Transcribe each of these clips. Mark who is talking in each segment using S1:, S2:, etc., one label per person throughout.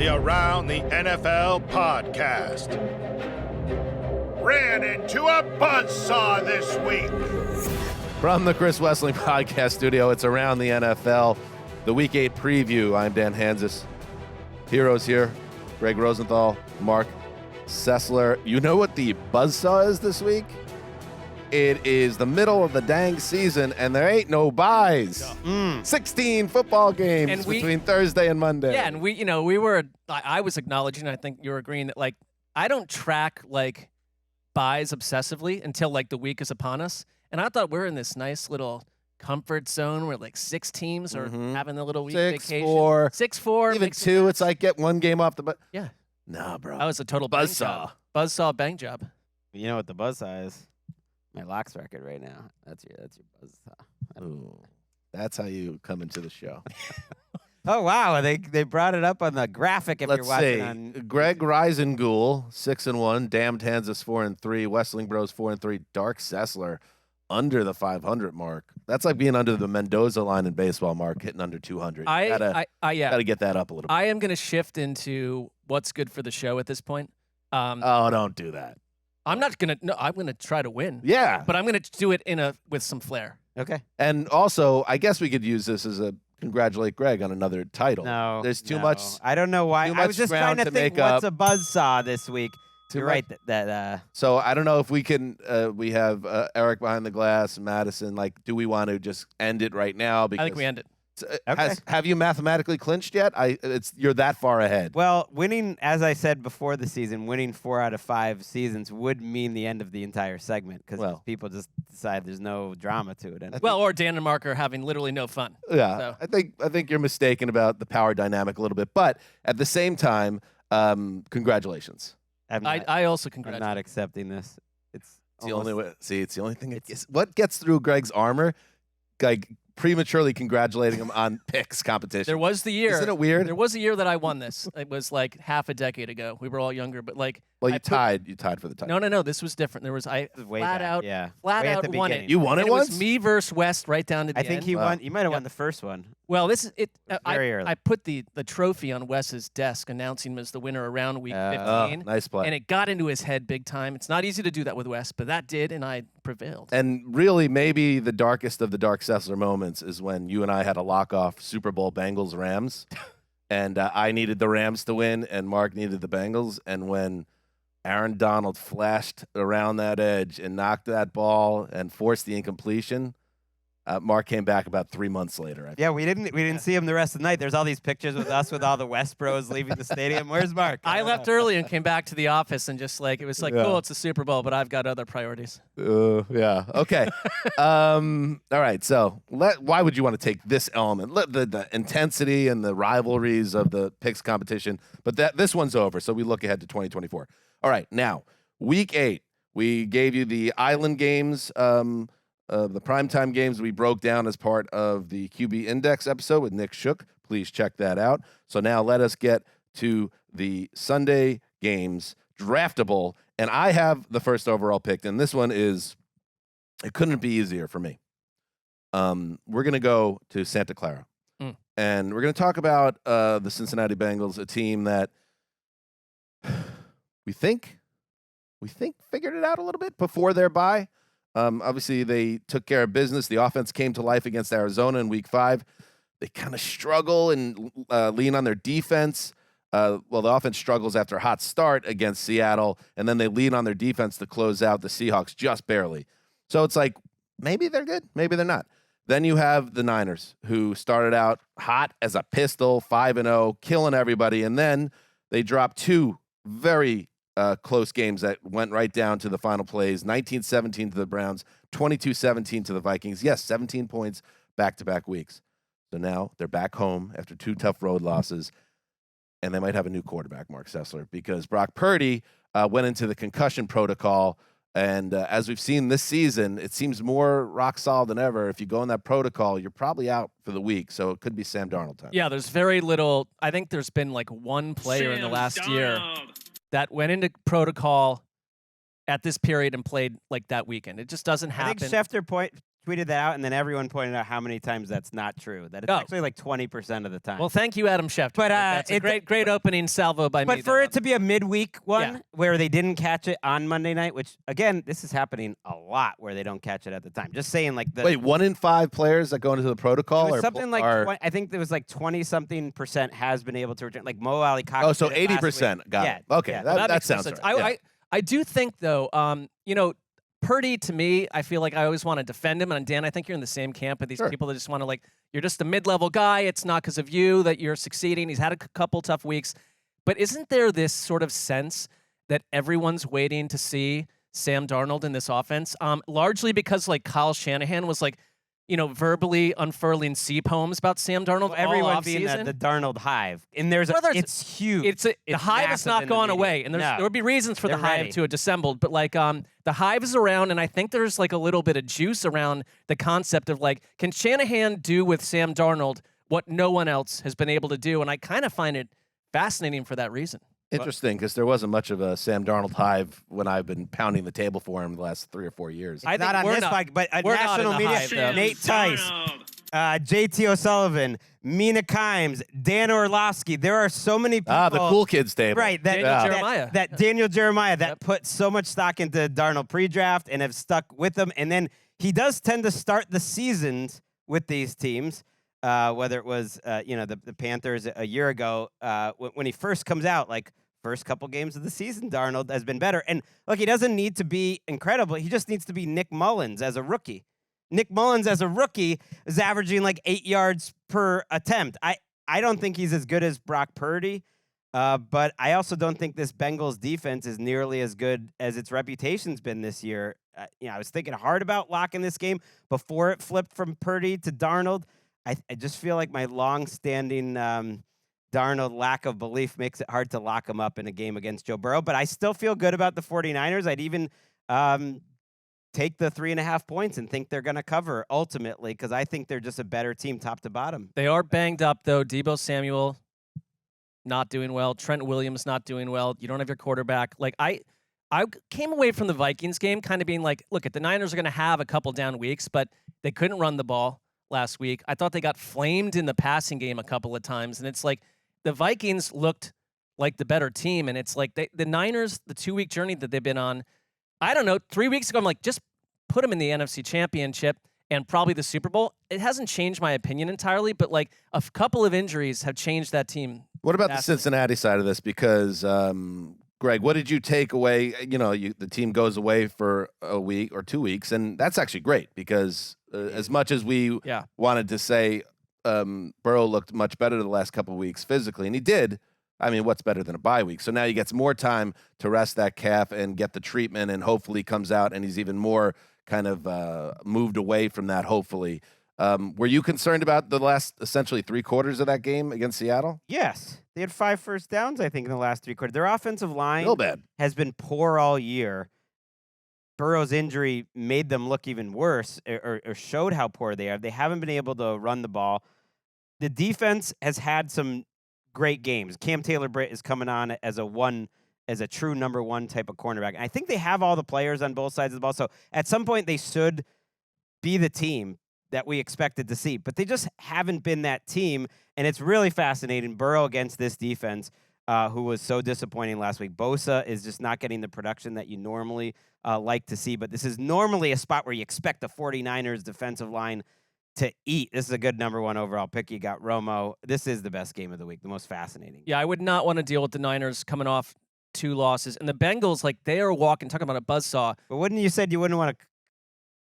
S1: the Around the NFL podcast. Ran into a buzzsaw this week.
S2: From the Chris Wessling podcast studio, it's Around the NFL, the Week 8 preview. I'm Dan Hanzus. Heroes here, Gregg Rosenthal, Marc Sessler. You know what the buzzsaw is this week? It is the middle of the dang season, and there ain't no buys. 16 football games between Thursday and Monday.
S3: Yeah, and I was acknowledging, I think you were agreeing, that, like, I don't track, like, buys obsessively until, like, the week is upon us. And I thought we're in this nice little comfort zone where, like, 6 teams are having a little week vacation. 6-4.
S2: Even 2, it's like get one game off the butt.
S3: Yeah.
S2: Nah, bro.
S3: That was a total
S2: buzzsaw.
S3: Buzzsaw bang job.
S4: You know what the buzzsaw is? My locks record right now. That's your buzzsaw.
S2: Ooh, that's how you come into the show.
S4: Oh wow, they brought it up on the graphic. If
S2: Let's
S4: you're watching
S2: see.
S4: on
S2: Gregg Rosenthal, 6-1. Damned Hanzus 4-3. Wessling Bros 4-3. Marc Sessler under the 500 mark. That's like being under the Mendoza line in baseball, Mark, hitting under 200.
S3: Yeah.
S2: Gotta get that up a little bit.
S3: I am going to shift into what's good for the show at this point.
S2: Oh, don't do that.
S3: I'm not going to. No, I'm going to try to win.
S2: Yeah,
S3: but I'm going to do it with some flair.
S4: Okay.
S2: And also, I guess we could use this as a congratulate Gregg on another title.
S4: No,
S2: there's too much.
S4: I don't know why. I was just trying to think what's a buzzsaw this week. You're right.
S2: So I don't know if we can. We have Eric behind the glass, Madison. Like, do we want to just end it right now? Because
S3: I think we end it.
S4: Okay.
S2: Have you mathematically clinched yet? You're that far ahead.
S4: Well, winning, as I said before the season, winning 4 out of 5 seasons would mean the end of the entire segment because people just decide there's no drama to it.
S3: Or Dan and Marc are having literally no fun.
S2: Yeah, so. I think you're mistaken about the power dynamic a little bit, but at the same time, congratulations.
S3: I also congratulate.
S4: I'm not accepting this. It's
S2: the only way. See, it's the only thing. What gets through Gregg's armor, like prematurely congratulating him on picks competition.
S3: There was the year.
S2: Isn't it weird?
S3: There was a year that I won this. It was like half a decade ago. We were all younger, but like.
S2: Well, you tied for the title.
S3: No. This was different. There was flat out won it.
S2: You won it once.
S3: It was me versus West right down to the end.
S4: I think he won. You might have won the first one.
S3: Well, this is it.
S4: Very early.
S3: I put the trophy on Wes's desk, announcing him as the winner around week 15.
S2: Nice play.
S3: And it got into his head big time. It's not easy to do that with Wes, but that did, and I prevailed.
S2: And really, maybe the darkest of the Dark Sessler moments is when you and I had a lock-off Super Bowl Bengals-Rams, and I needed the Rams to win, and Marc needed the Bengals, and when Aaron Donald flashed around that edge and knocked that ball and forced the incompletion, Marc came back about 3 months later.
S4: Yeah, we didn't see him the rest of the night. There's all these pictures with us with all the West Bros leaving the stadium. Where's Marc?
S3: I left early and came back to the office and just like, it was like, cool, it's a Super Bowl, but I've got other priorities.
S2: Yeah. Okay. All right. So why would you want to take this element, the intensity and the rivalries of the picks competition? But this one's over. So we look ahead to 2024. All right. Now, week 8, we gave you the island games, the primetime games we broke down as part of the QB Index episode with Nick Shook. Please check that out. So now let us get to the Sunday games, draftable. And I have the first overall pick, and this one it couldn't be easier for me. We're going to go to Santa Clara. And we're going to talk about the Cincinnati Bengals, a team that we think figured it out a little bit before their bye. Obviously, they took care of business. The offense came to life against Arizona in week 5. They kind of struggle and lean on their defense. The offense struggles after a hot start against Seattle, and then they lean on their defense to close out the Seahawks just barely. So it's like, maybe they're good, maybe they're not. Then you have the Niners, who started out hot as a pistol, 5-0, killing everybody, and then they dropped 2 very close games that went right down to the final plays, 19-17 to the Browns, 22-17 to the Vikings. Yes, 17 points back-to-back weeks. So now they're back home after 2 tough road losses, and they might have a new quarterback, Marc Sessler, because Brock Purdy went into the concussion protocol, and as we've seen this season, it seems more rock solid than ever. If you go in that protocol, you're probably out for the week, so it could be Sam Darnold time.
S3: Yeah, there's very little. I think there's been like one player in the last year that went into protocol at this period and played like that weekend. It just doesn't happen.
S4: I think tweeted that out, and then everyone pointed out how many times that's not true. That it's actually like 20% of the time.
S3: Well, thank you, Adam Schefter.
S4: But
S3: that's a great opening salvo by me.
S4: But for it to be a midweek one where they didn't catch it on Monday night, which again, this is happening a lot where they don't catch it at the time. Just saying, like
S2: wait, 1 in 5 players that go into the protocol,
S4: it was
S2: or
S4: something like I think there was like 20-something% has been able to return. Like Mo Ali Cox.
S2: Oh, so 80% got it. Okay, that sounds right.
S3: I do think though, you know, Purdy, to me, I feel like I always want to defend him. And Dan, I think you're in the same camp with these people that just want to, like, you're just a mid-level guy. It's not because of you that you're succeeding. He's had a couple tough weeks. But isn't there this sort of sense that everyone's waiting to see Sam Darnold in this offense? Largely because, like, Kyle Shanahan was, like, you know, verbally unfurling sea poems about Sam Darnold.
S4: Well, everyone being the Darnold hive. And it's huge.
S3: The hive has not gone away. And there would be reasons for the hive to have dissembled. But, like, the hive is around, and I think there's, like, a little bit of juice around the concept of, like, can Shanahan do with Sam Darnold what no one else has been able to do? And I kind of find it fascinating for that reason.
S2: Interesting, because there wasn't much of a Sam Darnold hive when I've been pounding the table for him the last 3 or 4 years.
S4: I think not on this mic, but national media.
S3: Hive,
S4: Nate Tice, JT O'Sullivan, Mina Kimes, Dan Orlovsky. There are so many people.
S2: The cool kids table.
S4: Right.
S3: Daniel Jeremiah.
S4: That put so much stock into Darnold pre-draft and have stuck with him. And then he does tend to start the seasons with these teams. Whether it was, the Panthers a year ago, when he first comes out, like, first couple games of the season, Darnold has been better. And, look, he doesn't need to be incredible. He just needs to be Nick Mullins as a rookie. Nick Mullins as a rookie is averaging, like, 8 yards per attempt. I don't think he's as good as Brock Purdy, but I also don't think this Bengals defense is nearly as good as its reputation's been this year. I was thinking hard about locking this game before it flipped from Purdy to Darnold. I just feel like my long-standing Darnold lack of belief makes it hard to lock him up in a game against Joe Burrow. But I still feel good about the 49ers. I'd even take the 3.5 points and think they're going to cover ultimately because I think they're just a better team top to bottom.
S3: They are banged up, though. Deebo Samuel not doing well. Trent Williams not doing well. You don't have your quarterback. Like, I came away from the Vikings game kind of being like, look, the Niners are going to have a couple down weeks, but they couldn't run the ball last week. I thought they got flamed in the passing game a couple of times, and it's like the Vikings looked like the better team, and it's like the Niners, the 2-week journey that they've been on, I don't know, 3 weeks ago, I'm like, just put them in the NFC Championship and probably the Super Bowl. It hasn't changed my opinion entirely, but like a couple of injuries have changed that team.
S2: What about the Cincinnati side of this? Because, Greg, what did you take away? You know, the team goes away for a week or 2 weeks, and that's actually great because as much as we wanted to say Burrow looked much better the last couple of weeks physically, and he did. I mean, what's better than a bye week? So now he gets more time to rest that calf and get the treatment, and hopefully comes out and he's even more kind of moved away from that, hopefully. Were you concerned about the last essentially 3 quarters of that game against Seattle?
S4: Yes. They had 5 first downs, I think, in the last 3 quarters. Their offensive line has been poor all year. Burrow's injury made them look even worse or showed how poor they are. They haven't been able to run the ball. The defense has had some great games. Cam Taylor-Britt is coming on as a true number 1 type of cornerback. And I think they have all the players on both sides of the ball. So at some point they should be the team that we expected to see. But they just haven't been that team. And it's really fascinating. Burrow against this defense, who was so disappointing last week. Bosa is just not getting the production that you normally like to see. But this is normally a spot where you expect the 49ers defensive line to eat. This is a good number 1 overall pick. You got Romo. This is the best game of the week, the most fascinating.
S3: Yeah, I would not want to deal with the Niners coming off 2 losses. And the Bengals, like, they are talking about a buzzsaw.
S4: But wouldn't you said you wouldn't want to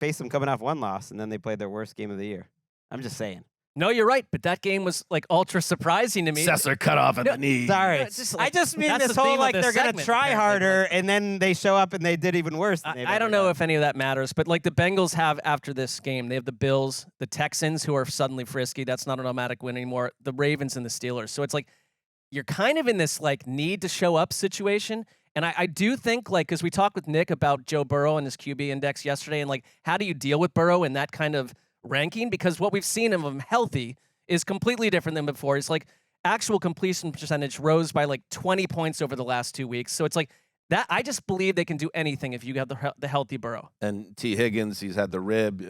S4: face them coming off 1 loss, and then they played their worst game of the year? I'm just saying.
S3: No, you're right, but that game was like ultra surprising to me.
S2: Sessler cut off at the knee.
S4: Sorry, I just mean this whole like they're gonna try harder, and then they show up and they did even worse.
S3: I don't know if any of that matters, but like the Bengals have after this game, they have the Bills, the Texans, who are suddenly frisky. That's not an automatic win anymore. The Ravens and the Steelers. So it's like you're kind of in this like need to show up situation. And I do think, like, because we talked with Nick about Joe Burrow and his QB index yesterday, and like how do you deal with Burrow in that kind of ranking, because what we've seen of him healthy is completely different than before. It's like actual completion percentage rose by like 20 points over the last 2 weeks. So it's like That I just believe they can do anything if you have the healthy Burrow.
S2: And T. Higgins, he's had the rib.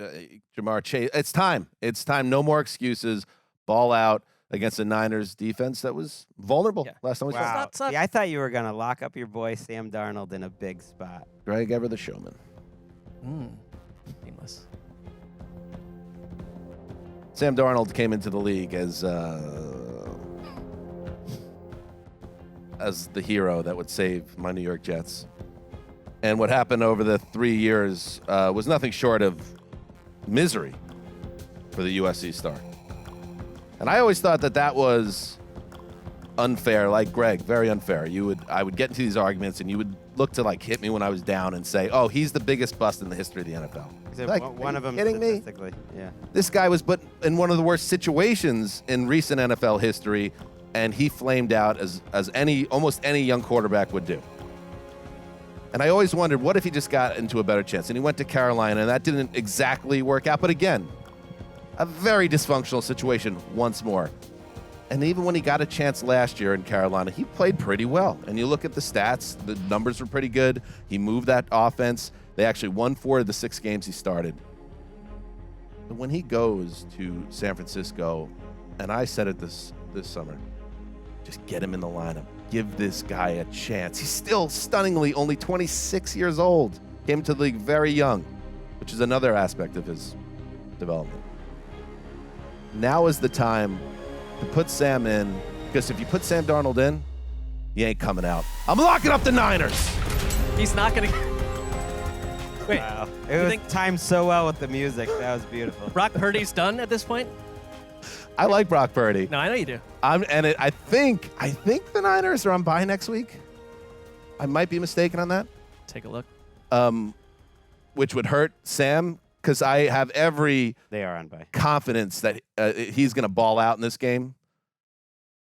S2: Jamar Chase. It's time. It's time. No more excuses. Ball out against the Niners defense that was vulnerable last time we saw.
S4: Wow. See, I thought you were going to lock up your boy Sam Darnold in a big spot.
S2: Greg ever the showman.
S3: Seamless.
S2: Sam Darnold came into the league as the hero that would save my New York Jets. And what happened over the 3 years was nothing short of misery for the USC star. And I always thought that was unfair, like Greg, very unfair. I would get into these arguments and you would look to like hit me when I was down and say, "Oh, he's the biggest bust in the history of the NFL."
S4: Like, one of them
S2: kidding me?
S4: Yeah.
S2: This guy was put in one of the worst situations in recent NFL history, and he flamed out as almost any young quarterback would do. And I always wondered, what if he just got into a better chance? And he went to Carolina, and that didn't exactly work out. But again, a very dysfunctional situation once more. And even when he got a chance last year in Carolina, he played pretty well. And you look at the stats, the numbers were pretty good. He moved that offense. They actually won 4 of the 6 games he started. But when he goes to San Francisco, and I said it this summer, just get him in the lineup. Give this guy a chance. He's still stunningly only 26 years old. Came to the league very young, which is another aspect of his development. Now is the time to put Sam in, because if you put Sam Darnold in, he ain't coming out. I'm locking up the Niners.
S3: He's not going to... Wait.
S4: Wow. It was timed so well with the music. That was beautiful.
S3: Brock Purdy's done at this point?
S2: I like Brock Purdy.
S3: No, I know you do.
S2: I think the Niners are on bye next week. I might be mistaken on that.
S3: Take a look.
S2: Which would hurt Sam, because I have every
S4: they are on bye.
S2: confidence that he's going to ball out in this game.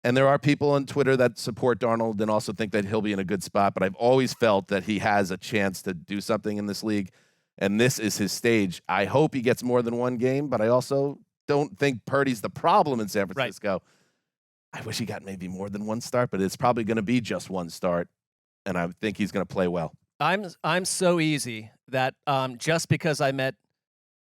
S2: And there are people on Twitter that support Darnold and also think that he'll be in a good spot. But I've always felt that he has a chance to do something in this league, and this is his stage. I hope he gets more than one game, but I also don't think Purdy's the problem in San Francisco. Right. I wish he got maybe more than one start, but it's probably going to be just one start, and I think he's going to play well.
S3: I'm so easy that just because I met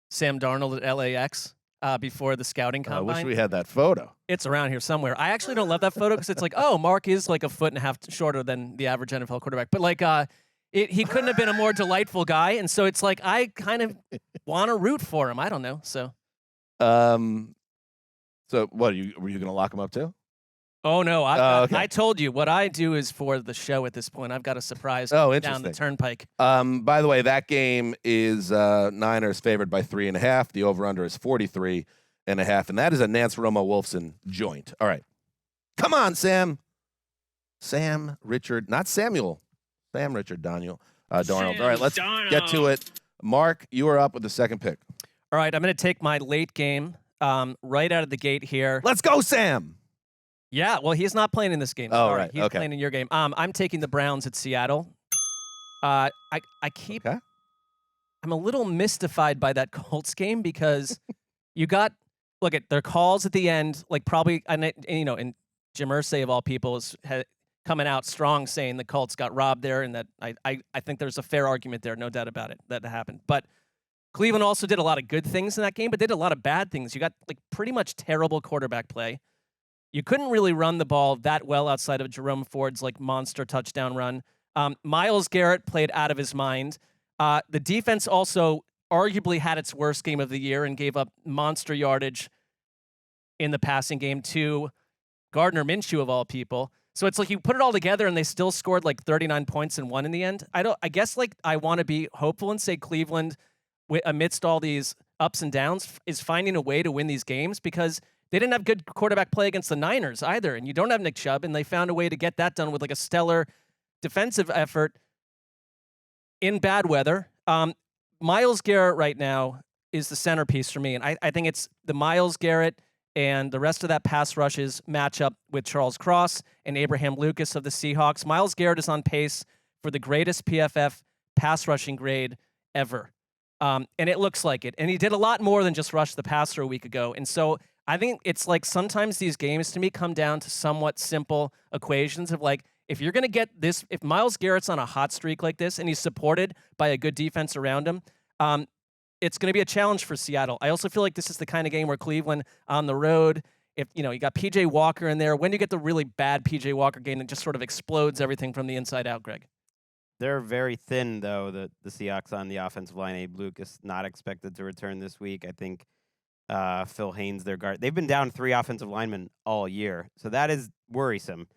S3: Sam Darnold at LAX before the scouting combine.
S2: I wish we had that photo.
S3: It's around here somewhere. I actually don't love that photo because it's like, oh, Mark is like a foot and a half shorter than the average NFL quarterback. But like, he couldn't have been a more delightful guy, and so it's like I kind of want to root for him. I don't know. So
S2: what were you going to lock him up too?
S3: Oh no,
S2: okay.
S3: I told you what I do is for the show at this point. I've got a surprise down the turnpike.
S2: By the way, that game is Niners favored by 3.5. The over/under is 43.5, and that is a Nance Romo Wolfson joint. All right, come on, Sam Richard, not Samuel. Sam Richard Darnold. All right, let's get to it. Mark, you are up with the second pick.
S3: All right, I'm going to take my late game right out of the gate here.
S2: Let's go, Sam.
S3: Yeah, well, he's not playing in this game.
S2: Oh,
S3: Sorry.
S2: right.
S3: He's playing in your game. I'm taking the Browns at Seattle. I'm a little mystified by that Colts game because you got look at their calls at the end, like probably and Jim Irsay of all people is coming out strong saying the Colts got robbed there, and that I think there's a fair argument there, no doubt about it, that happened. But Cleveland also did a lot of good things in that game, but they did a lot of bad things. You got like pretty much terrible quarterback play. You couldn't really run the ball that well outside of Jerome Ford's like monster touchdown run. Myles Garrett played out of his mind. The defense also arguably had its worst game of the year and gave up monster yardage in the passing game to Gardner Minshew of all people. So it's like you put it all together and they still scored like 39 points and won in the end. I guess like I want to be hopeful and say Cleveland, amidst all these ups and downs, is finding a way to win these games because they didn't have good quarterback play against the Niners either, and you don't have Nick Chubb, and they found a way to get that done with like a stellar defensive effort in bad weather. Myles Garrett right now is the centerpiece for me, and I think it's the Myles Garrett and the rest of that pass rushes match up with Charles Cross and Abraham Lucas of the Seahawks. Myles Garrett is on pace for the greatest PFF pass rushing grade ever, and it looks like it. And he did a lot more than just rush the passer a week ago, and so I think it's like sometimes these games to me come down to somewhat simple equations of like, if you're going to get this, if Myles Garrett's on a hot streak like this and he's supported by a good defense around him, it's going to be a challenge for Seattle. I also feel like this is the kind of game where Cleveland on the road, if you got PJ Walker in there, when do you get the really bad PJ Walker game that just sort of explodes everything from the inside out, Greg?
S4: They're very thin, though, the Seahawks on the offensive line. Abe Lucas not expected to return this week. I think Phil Haynes, their guard. They've been down 3 offensive linemen all year. So that is worrisome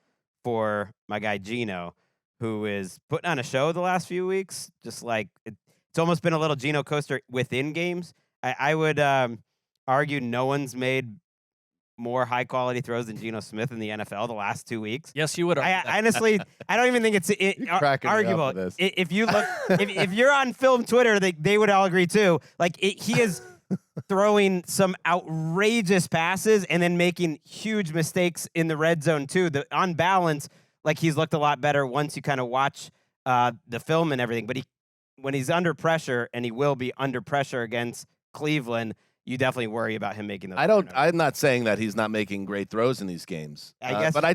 S4: for my guy Geno, who is putting on a show the last few weeks. Just like it's almost been a little Geno coaster within games. I would argue no one's made more high-quality throws than Geno Smith in the NFL the last 2 weeks.
S3: Yes, you would.
S4: I honestly, I don't even think it's arguable. If you look, if you're on film Twitter, they would all agree too. Like he is throwing some outrageous passes and then making huge mistakes in the red zone too. On balance, like he's looked a lot better once you kind of watch the film and everything. But when he's under pressure, and he will be under pressure against Cleveland, you definitely worry about him making those.
S2: I'm not saying that he's not making great throws in these games.
S4: I guess,
S2: but I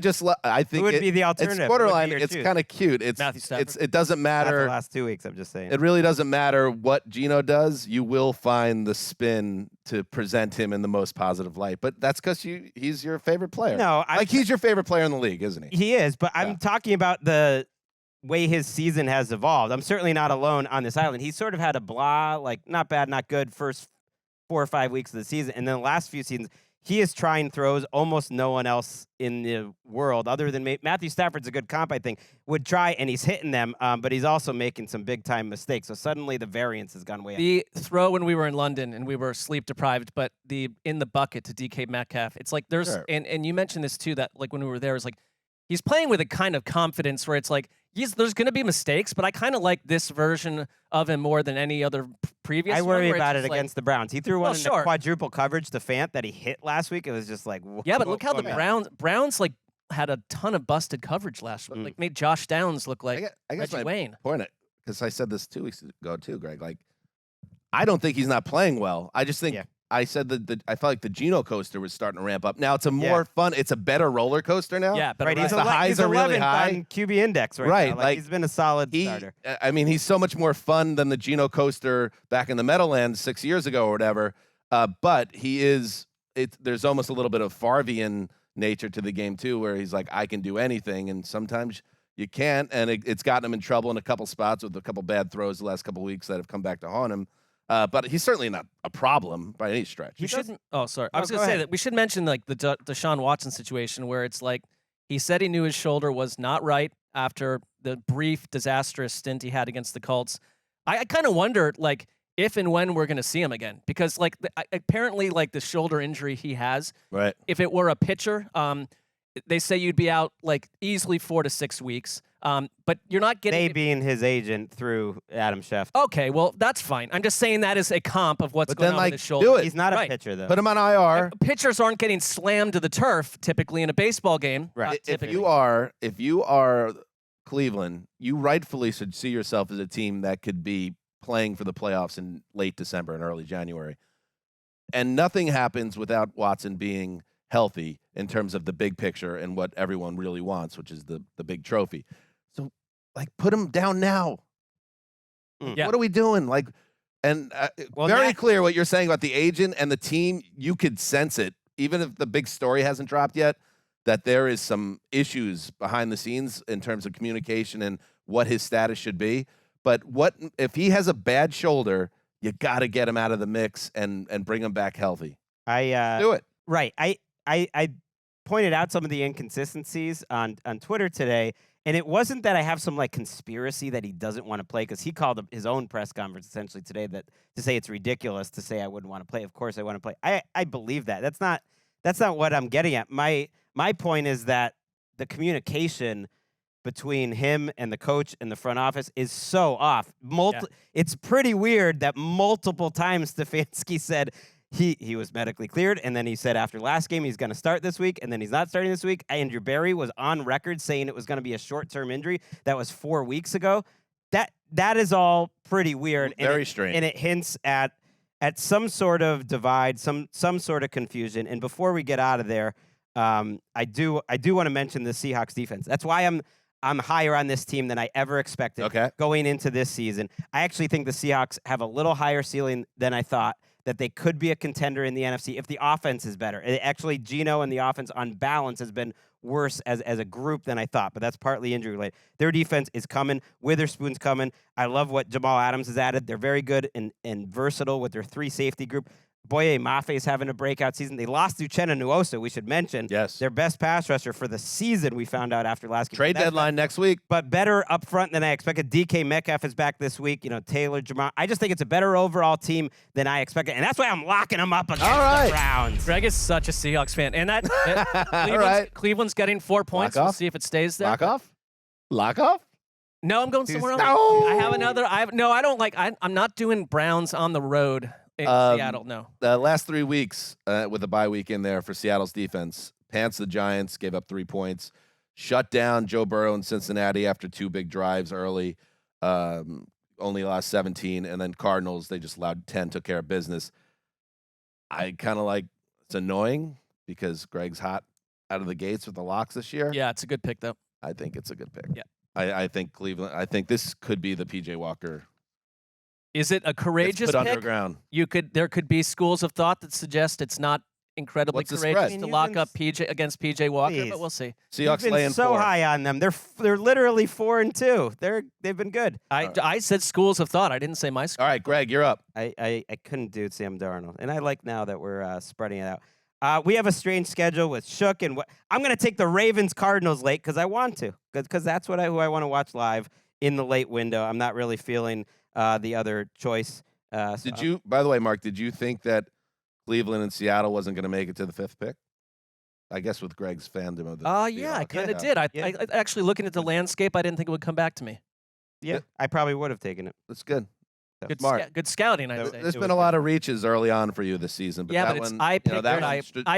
S2: think
S4: who would be the alternative?
S2: It's borderline. It's kind of cute.
S3: Matthew Stafford.
S2: It doesn't matter.
S4: Not the last 2 weeks, I'm just saying.
S2: It really doesn't matter what Geno does. You will find the spin to present him in the most positive light. But that's because he's your favorite player.
S4: No,
S2: he's your favorite player in the league, isn't he?
S4: He is. But I'm talking about the way his season has evolved. I'm certainly not alone on this island. He sort of had a blah, like not bad, not good first 4 or 5 weeks of the season. And then the last few seasons, he is trying throws almost no one else in the world, other than Matthew Stafford's a good comp, I think, would try, and he's hitting them, but he's also making some big-time mistakes. So suddenly the variance has gone way up.
S3: The throw when we were in London and we were sleep-deprived, but the in the bucket to DK Metcalf, it's like there's,
S2: Sure.
S3: and you mentioned this too, that like when we were there, it's like he's playing with a kind of confidence where it's like, there's going to be mistakes, but I kind of like this version of him more than any other previous
S4: I
S3: one,
S4: worry
S3: where it's
S4: about it
S3: just like,
S4: against the Browns. He threw one in
S3: sure.
S4: the quadruple coverage to Fant that he hit last week. It was just like, whoa,
S3: yeah, but look how the
S4: whoa.
S3: Browns like had a ton of busted coverage last week. Like made Josh Downs look like
S2: I guess
S3: Reggie
S2: my
S3: Wayne.
S2: point, because I said this 2 weeks ago too, Greg. Like, I don't think he's not playing well. I just think I said that I felt like the Geno coaster was starting to ramp up. Now it's a more fun, it's a better roller coaster now.
S3: Yeah, but
S4: Right,
S3: right.
S2: the highs are really
S4: 11th
S2: high.
S4: on QB index right now. Like, he's been a solid starter.
S2: I mean, he's so much more fun than the Geno coaster back in the Meadowlands 6 years ago or whatever. But he is. There's almost a little bit of Favrean nature to the game too, where he's like, I can do anything, and sometimes you can't, and it's gotten him in trouble in a couple spots with a couple bad throws the last couple weeks that have come back to haunt him. But he's certainly not a problem by any stretch.
S3: We shouldn't. Oh, sorry. I was
S4: go
S3: going to say
S4: ahead.
S3: that we should mention like the Deshaun Watson situation where it's like he said he knew his shoulder was not right after the brief disastrous stint he had against the Colts. I kind of wonder like if and when we're going to see him again, because like apparently like the shoulder injury he has,
S2: Right.
S3: if it were a pitcher, they say you'd be out like easily 4 to 6 weeks. But you're not getting.
S4: They being his agent through Adam Schefter.
S3: Okay, well that's fine. I'm just saying that is a comp of what's
S2: But
S3: going
S2: then,
S3: on
S2: like,
S3: with his shoulder.
S2: do it.
S4: He's not a
S3: Right.
S4: pitcher, though.
S2: Put him on IR.
S3: Pitchers aren't getting slammed to the turf typically in a baseball game.
S4: Right.
S2: If
S3: Typically.
S2: you are Cleveland, you rightfully should see yourself as a team that could be playing for the playoffs in late December and early January. And nothing happens without Watson being healthy in terms of the big picture and what everyone really wants, which is the big trophy. So, like, put him down now.
S3: Yeah.
S2: What are we doing? Like, and
S4: Well,
S2: very clear what you're saying about the agent and the team. You could sense it, even if the big story hasn't dropped yet, that there is some issues behind the scenes in terms of communication and what his status should be. But what if he has a bad shoulder? You got to get him out of the mix and bring him back healthy. Do it.
S4: Right. I pointed out some of the inconsistencies on Twitter today, and it wasn't that I have some like conspiracy that he doesn't want to play, because he called his own press conference essentially today that to say it's ridiculous to say I wouldn't want to play. Of course I want to play. I believe that. That's not what I'm getting at. My point is that the communication between him and the coach and the front office is so off. It's pretty weird that multiple times Stefanski said he was medically cleared, and then he said after last game he's going to start this week, and then he's not starting this week. Andrew Berry was on record saying it was going to be a short-term injury. That was 4 weeks ago. That is all pretty weird.
S2: Very strange.
S4: And it hints at some sort of divide, some sort of confusion. And before we get out of there, I do want to mention the Seahawks defense. That's why I'm higher on this team than I ever expected going into this season. I actually think the Seahawks have a little higher ceiling than I thought, that they could be a contender in the NFC if the offense is better. Actually, Geno and the offense on balance has been worse as a group than I thought, but that's partly injury related. Their defense is coming. Witherspoon's coming. I love what Jamal Adams has added. They're very good and versatile with their 3 safety group. Boye Mafe is having a breakout season. They lost Uchenna Nwosu, we should mention.
S2: Yes.
S4: Their best pass rusher for the season, we found out after last game.
S2: Trade deadline next week.
S4: But better up front than I expected. DK Metcalf is back this week. Taylor, Jamar. I just think it's a better overall team than I expected. And that's why I'm locking them up against the Browns.
S3: Greg is such a Seahawks fan. And that Cleveland's getting 4 points. We'll see if it stays there.
S2: Lock off?
S3: No, I'm going somewhere else.
S2: No.
S3: I have another. I don't like. I'm not doing Browns on the road. In Seattle, no.
S2: The last 3 weeks with a bye week in there for Seattle's defense, pants the Giants, gave up 3 points, shut down Joe Burrow in Cincinnati after 2 big drives early, only lost 17, and then Cardinals, they just allowed 10, took care of business. I kind of like, it's annoying because Greg's hot out of the gates with the locks this year.
S3: Yeah, it's a good pick, though.
S2: I think it's a good pick.
S3: Yeah.
S2: I think Cleveland, I think this could be the P.J. Walker.
S3: Is it a courageous
S2: put
S3: pick?
S2: Underground.
S3: There could be schools of thought that suggest it's not incredibly courageous to lock up PJ against PJ Walker, but we'll see.
S2: Seahawks
S4: You've
S2: laying
S4: been so
S2: 4.
S4: high on them. They're literally 4-2. They've been good.
S3: I said schools of thought. I didn't say my school.
S2: All right, Greg, you're up.
S4: I couldn't do Sam Darnold, and I like now that we're spreading it out. We have a strange schedule with Shook, and I'm going to take the Ravens Cardinals late because I want to, because that's who I want to watch live in the late window. I'm not really feeling the other choice.
S2: By the way, Mark, did you think that Cleveland and Seattle wasn't going to make it to the 5th pick? I guess with Greg's fandom of the
S3: yeah, I kind of did. I actually, looking at the landscape, I didn't think it would come back to me.
S4: Yeah, I probably would have taken it.
S2: That's good.
S3: Good scouting, I'd say.
S2: There's been a lot of reaches early on for you this season. But
S3: yeah, but I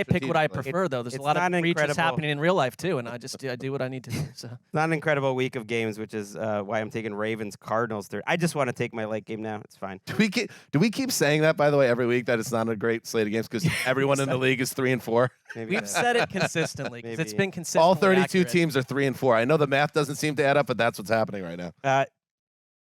S3: pick what I prefer, though. There's a lot of reaches happening in real life, too, and I do what I need to do. So.
S4: It's not an incredible week of games, which is why I'm taking Ravens, Cardinals. I just want to take my late game now. It's fine.
S2: Do we keep saying that, by the way, every week, that it's not a great slate of games because everyone in the league is 3-4?
S3: We've said it consistently because it's been consistent.
S2: All 32 teams are 3-4. I know the math doesn't seem to add up, but that's what's happening right now.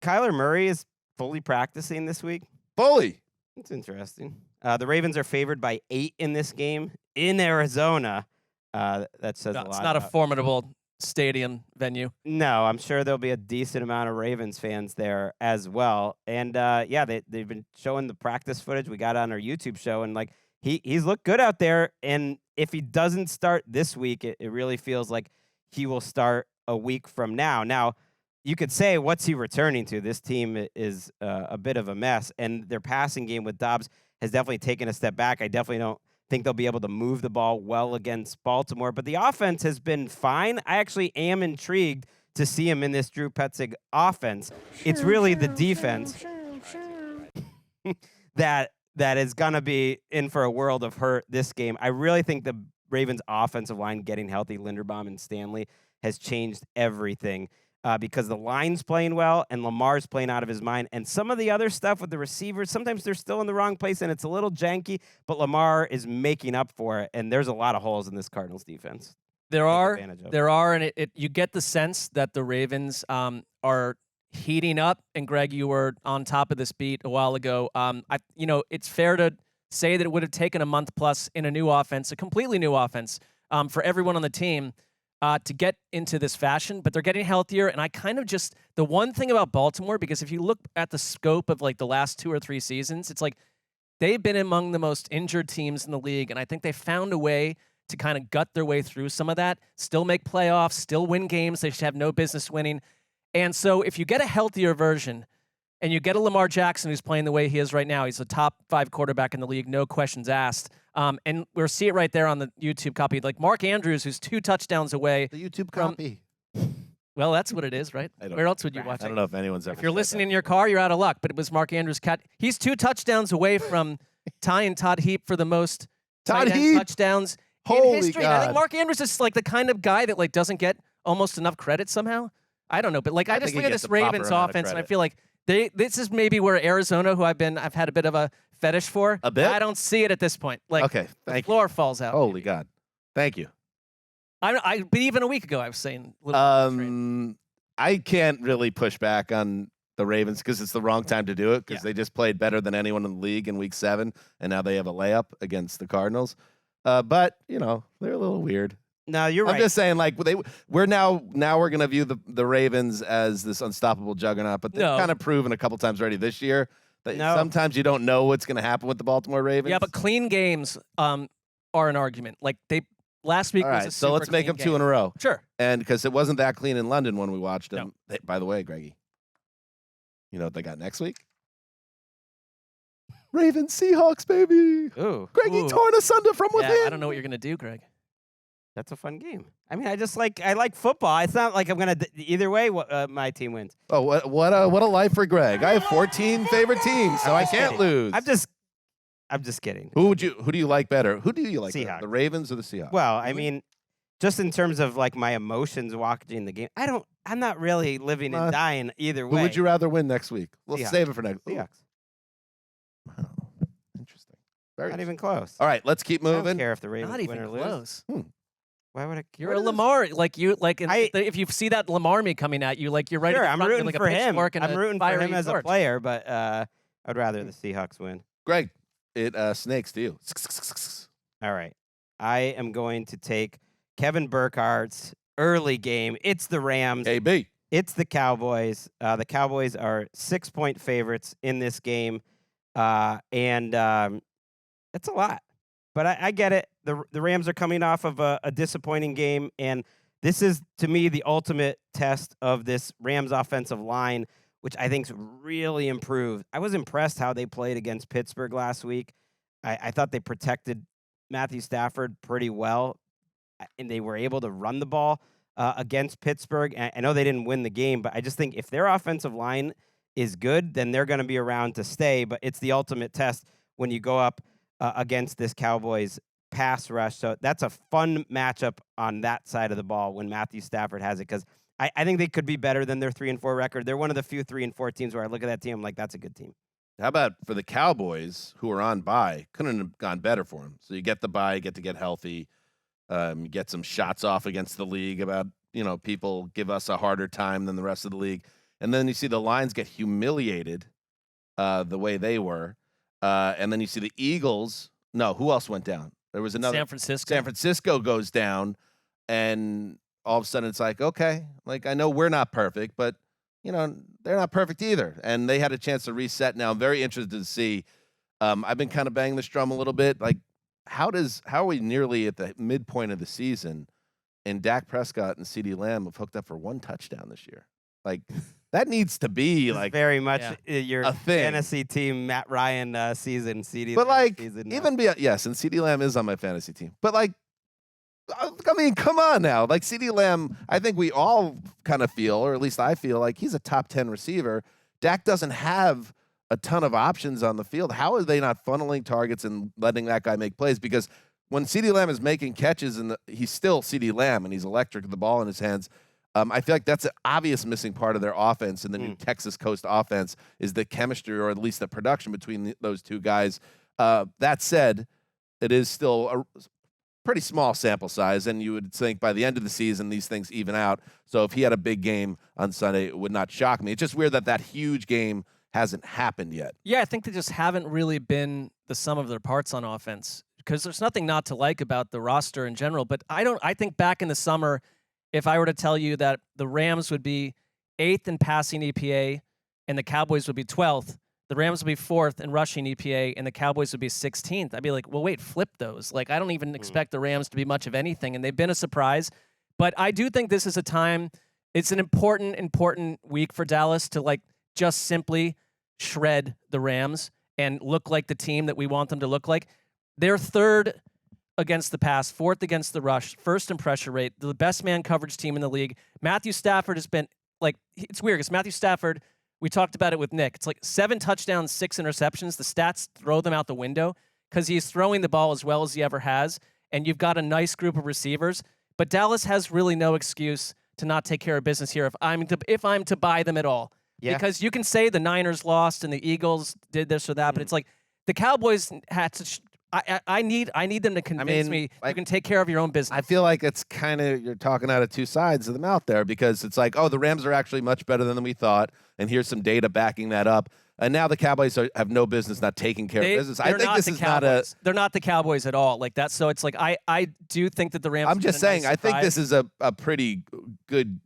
S4: Kyler Murray is fully practicing this week.
S2: Fully?
S4: It's interesting. The Ravens are favored by 8 in this game in Arizona. That says a lot.
S3: It's not a formidable stadium venue.
S4: No, I'm sure there'll be a decent amount of Ravens fans there as well. And they've been showing the practice footage we got on our YouTube show, and he's looked good out there. And if he doesn't start this week, it really feels like he will start a week from now. Now, you could say, what's he returning to? This team is a bit of a mess, and their passing game with Dobbs has definitely taken a step back. I definitely don't think they'll be able to move the ball well against Baltimore, but the offense has been fine. I actually am intrigued to see him in this Drew Petzing offense. It's really the defense that is going to be in for a world of hurt this game. I really think the Ravens offensive line getting healthy, Linderbaum and Stanley, has changed everything. Because the line's playing well and Lamar's playing out of his mind. And some of the other stuff with the receivers, sometimes they're still in the wrong place and it's a little janky, but Lamar is making up for it. And there's a lot of holes in this Cardinals defense.
S3: There are, and you get the sense that the Ravens are heating up. And Greg, you were on top of this beat a while ago. It's fair to say that it would have taken a month plus in a new offense, a completely new offense, for everyone on the team. To get into this fashion, but they're getting healthier. And I kind of the one thing about Baltimore, because if you look at the scope of the last 2 or 3 seasons, it's they've been among the most injured teams in the league. And I think they found a way to kind of gut their way through some of that, still make playoffs, still win games they should have no business winning. And so if you get a healthier version and you get a Lamar Jackson who's playing the way he is right now, he's a top 5 quarterback in the league, no questions asked. And we'll see it right there on the YouTube copy. Mark Andrews, who's 2 touchdowns away.
S2: The YouTube copy.
S3: Well, that's what it is, right? Where else would you watch it?
S2: I don't know if anyone's ever.
S3: If you're listening in your car, you're out of luck. But it was Mark Andrews' cat. He's 2 touchdowns away from tying Todd Heap for the most touchdowns in history.
S2: God.
S3: I think Mark Andrews is the kind of guy that doesn't get almost enough credit somehow. I don't know, but I just look at this Ravens offense and I feel like this is maybe where Arizona, who I've had a bit of a fetish for.
S2: A bit?
S3: I don't see it at this point.
S2: Okay,
S3: the floor falls out.
S2: Holy God. Thank you.
S3: But even a week ago, I was saying. Little
S2: I can't really push back on the Ravens because it's the wrong time to do it because they just played better than anyone in the league in Week 7, and now they have a layup against the Cardinals. But they're a little weird.
S4: No, you're right.
S2: I'm just saying, like we're now we're gonna view the Ravens as this unstoppable juggernaut, but they've kind of proven a couple times already this year that sometimes you don't know what's gonna happen with the Baltimore Ravens.
S3: Yeah, but clean games are an argument. Like last week was a super
S2: so let's make them
S3: game.
S2: 2 in a row.
S3: Sure.
S2: And because it wasn't that clean in London when we watched them. By the way, Greggy, you know what they got next week? Ravens Seahawks, baby.
S4: Ooh.
S2: Greggy torn asunder from within.
S3: Yeah, I don't know what you're gonna do, Greg.
S4: That's a fun game. I mean, I like football. It's not like I'm gonna either way. My team wins.
S2: Oh, what a life for Greg. I have 14 favorite teams, so I can't lose.
S4: I'm just kidding.
S2: Who do you like better? Who do you like better,
S4: Seahawks.
S2: the Ravens or the Seahawks?
S4: Well, I mean, just in terms of like my emotions watching the game, I'm not really living and dying either way.
S2: Who would you rather win next week? We'll
S4: Seahawks.
S2: save it for next.
S4: Seahawks.
S2: Wow, interesting.
S4: Not even close.
S2: All right, let's keep
S4: I
S2: moving.
S4: don't care if the Ravens
S3: Not
S4: win
S3: even
S4: or lose.
S3: close.
S4: Why would I?
S3: You're a Lamar, if you see that Lamar me coming at you, like you're right.
S4: Sure,
S3: in
S4: I'm
S3: front,
S4: rooting
S3: like
S4: for him.
S3: I'm
S4: rooting for him as a player, but I'd rather the Seahawks win.
S2: Greg, it snakes to you.
S4: All right, I am going to take Kevin Burkhardt's early game. It's the Rams.
S2: AB.
S4: It's the Cowboys. The Cowboys are 6-point favorites in this game, and it's a lot. But I get it. The Rams are coming off of a disappointing game, and this is, to me, the ultimate test of this Rams offensive line, which I think's really improved. I was impressed how they played against Pittsburgh last week. I thought they protected Matthew Stafford pretty well, and they were able to run the ball against Pittsburgh. I know they didn't win the game, but I just think if their offensive line is good, then they're going to be around to stay. But it's the ultimate test when you go up against this Cowboys pass rush. So that's a fun matchup on that side of the ball when Matthew Stafford has it, because I think they could be better than their 3-4 record. They're one of the few 3-4 teams where I look at that team, I'm like, that's a good team.
S2: How about for the Cowboys, who are on bye? Couldn't have gone better for them. So you get the bye, get to get healthy, you get some shots off against the league about, people give us a harder time than the rest of the league. And then you see the Lions get humiliated the way they were. And then you see the Eagles. No, who else went down? There was another.
S3: San Francisco.
S2: San Francisco goes down, and all of a sudden it's like, okay, like I know we're not perfect, but they're not perfect either. And they had a chance to reset. Now I'm very interested to see. I've been kind of banging this drum a little bit. Like, how are we nearly at the midpoint of the season, and Dak Prescott and CeeDee Lamb have hooked up for 1 touchdown this year? Like, that needs to be like
S4: very much your
S2: a thing.
S4: fantasy team, Matt Ryan season, CD.
S2: But like,
S4: season
S2: even yes, and CeeDee Lamb is on my fantasy team. But like, I mean, come on now. Like, CeeDee Lamb, I think we all kind of feel, or at least I feel, like he's a top 10 receiver. Dak doesn't have a ton of options on the field. How are they not funneling targets and letting that guy make plays? Because when CeeDee Lamb is making catches, and he's still CeeDee Lamb, and he's electric with the ball in his hands, I feel like that's an obvious missing part of their offense in the new Texas Coast offense is the chemistry, or at least the production between those two guys. That said, it is still a pretty small sample size, and you would think by the end of the season these things even out. So if he had a big game on Sunday, it would not shock me. It's just weird that huge game hasn't happened yet.
S3: Yeah, I think they just haven't really been the sum of their parts on offense, because there's nothing not to like about the roster in general. But I think back in the summer, if I were to tell you that the Rams would be 8th in passing EPA and the Cowboys would be 12th, the Rams would be 4th in rushing EPA and the Cowboys would be 16th, I'd be like, well, wait, flip those. Like, I don't even expect the Rams to be much of anything, and they've been a surprise. But I do think this is a time, it's an important week for Dallas to, like, just simply shred the Rams and look like the team that we want them to look like. They're 3rd against the pass, 4th against the rush, 1st in pressure rate, the best man coverage team in the league. Matthew Stafford has been, like, it's weird because Matthew Stafford, we talked about it with Nick. It's like 7 touchdowns, 6 interceptions. The stats throw them out the window because he's throwing the ball as well as he ever has, and you've got a nice group of receivers. But Dallas has really no excuse to not take care of business here if I'm to buy them at all. Yeah. Because you can say the Niners lost and the Eagles did this or that, but it's like the Cowboys had to I need them to convince me you can take care of your own business.
S2: I feel like it's kind of you're talking out of two sides of the mouth there because it's like, oh, the Rams are actually much better than we thought, and here's some data backing that up. And now the Cowboys have no business not taking care of business. I think this is not a.
S3: They're not the Cowboys at all. Like that's so. It's like I do think that the Rams.
S2: I'm just saying. I think this is a pretty good.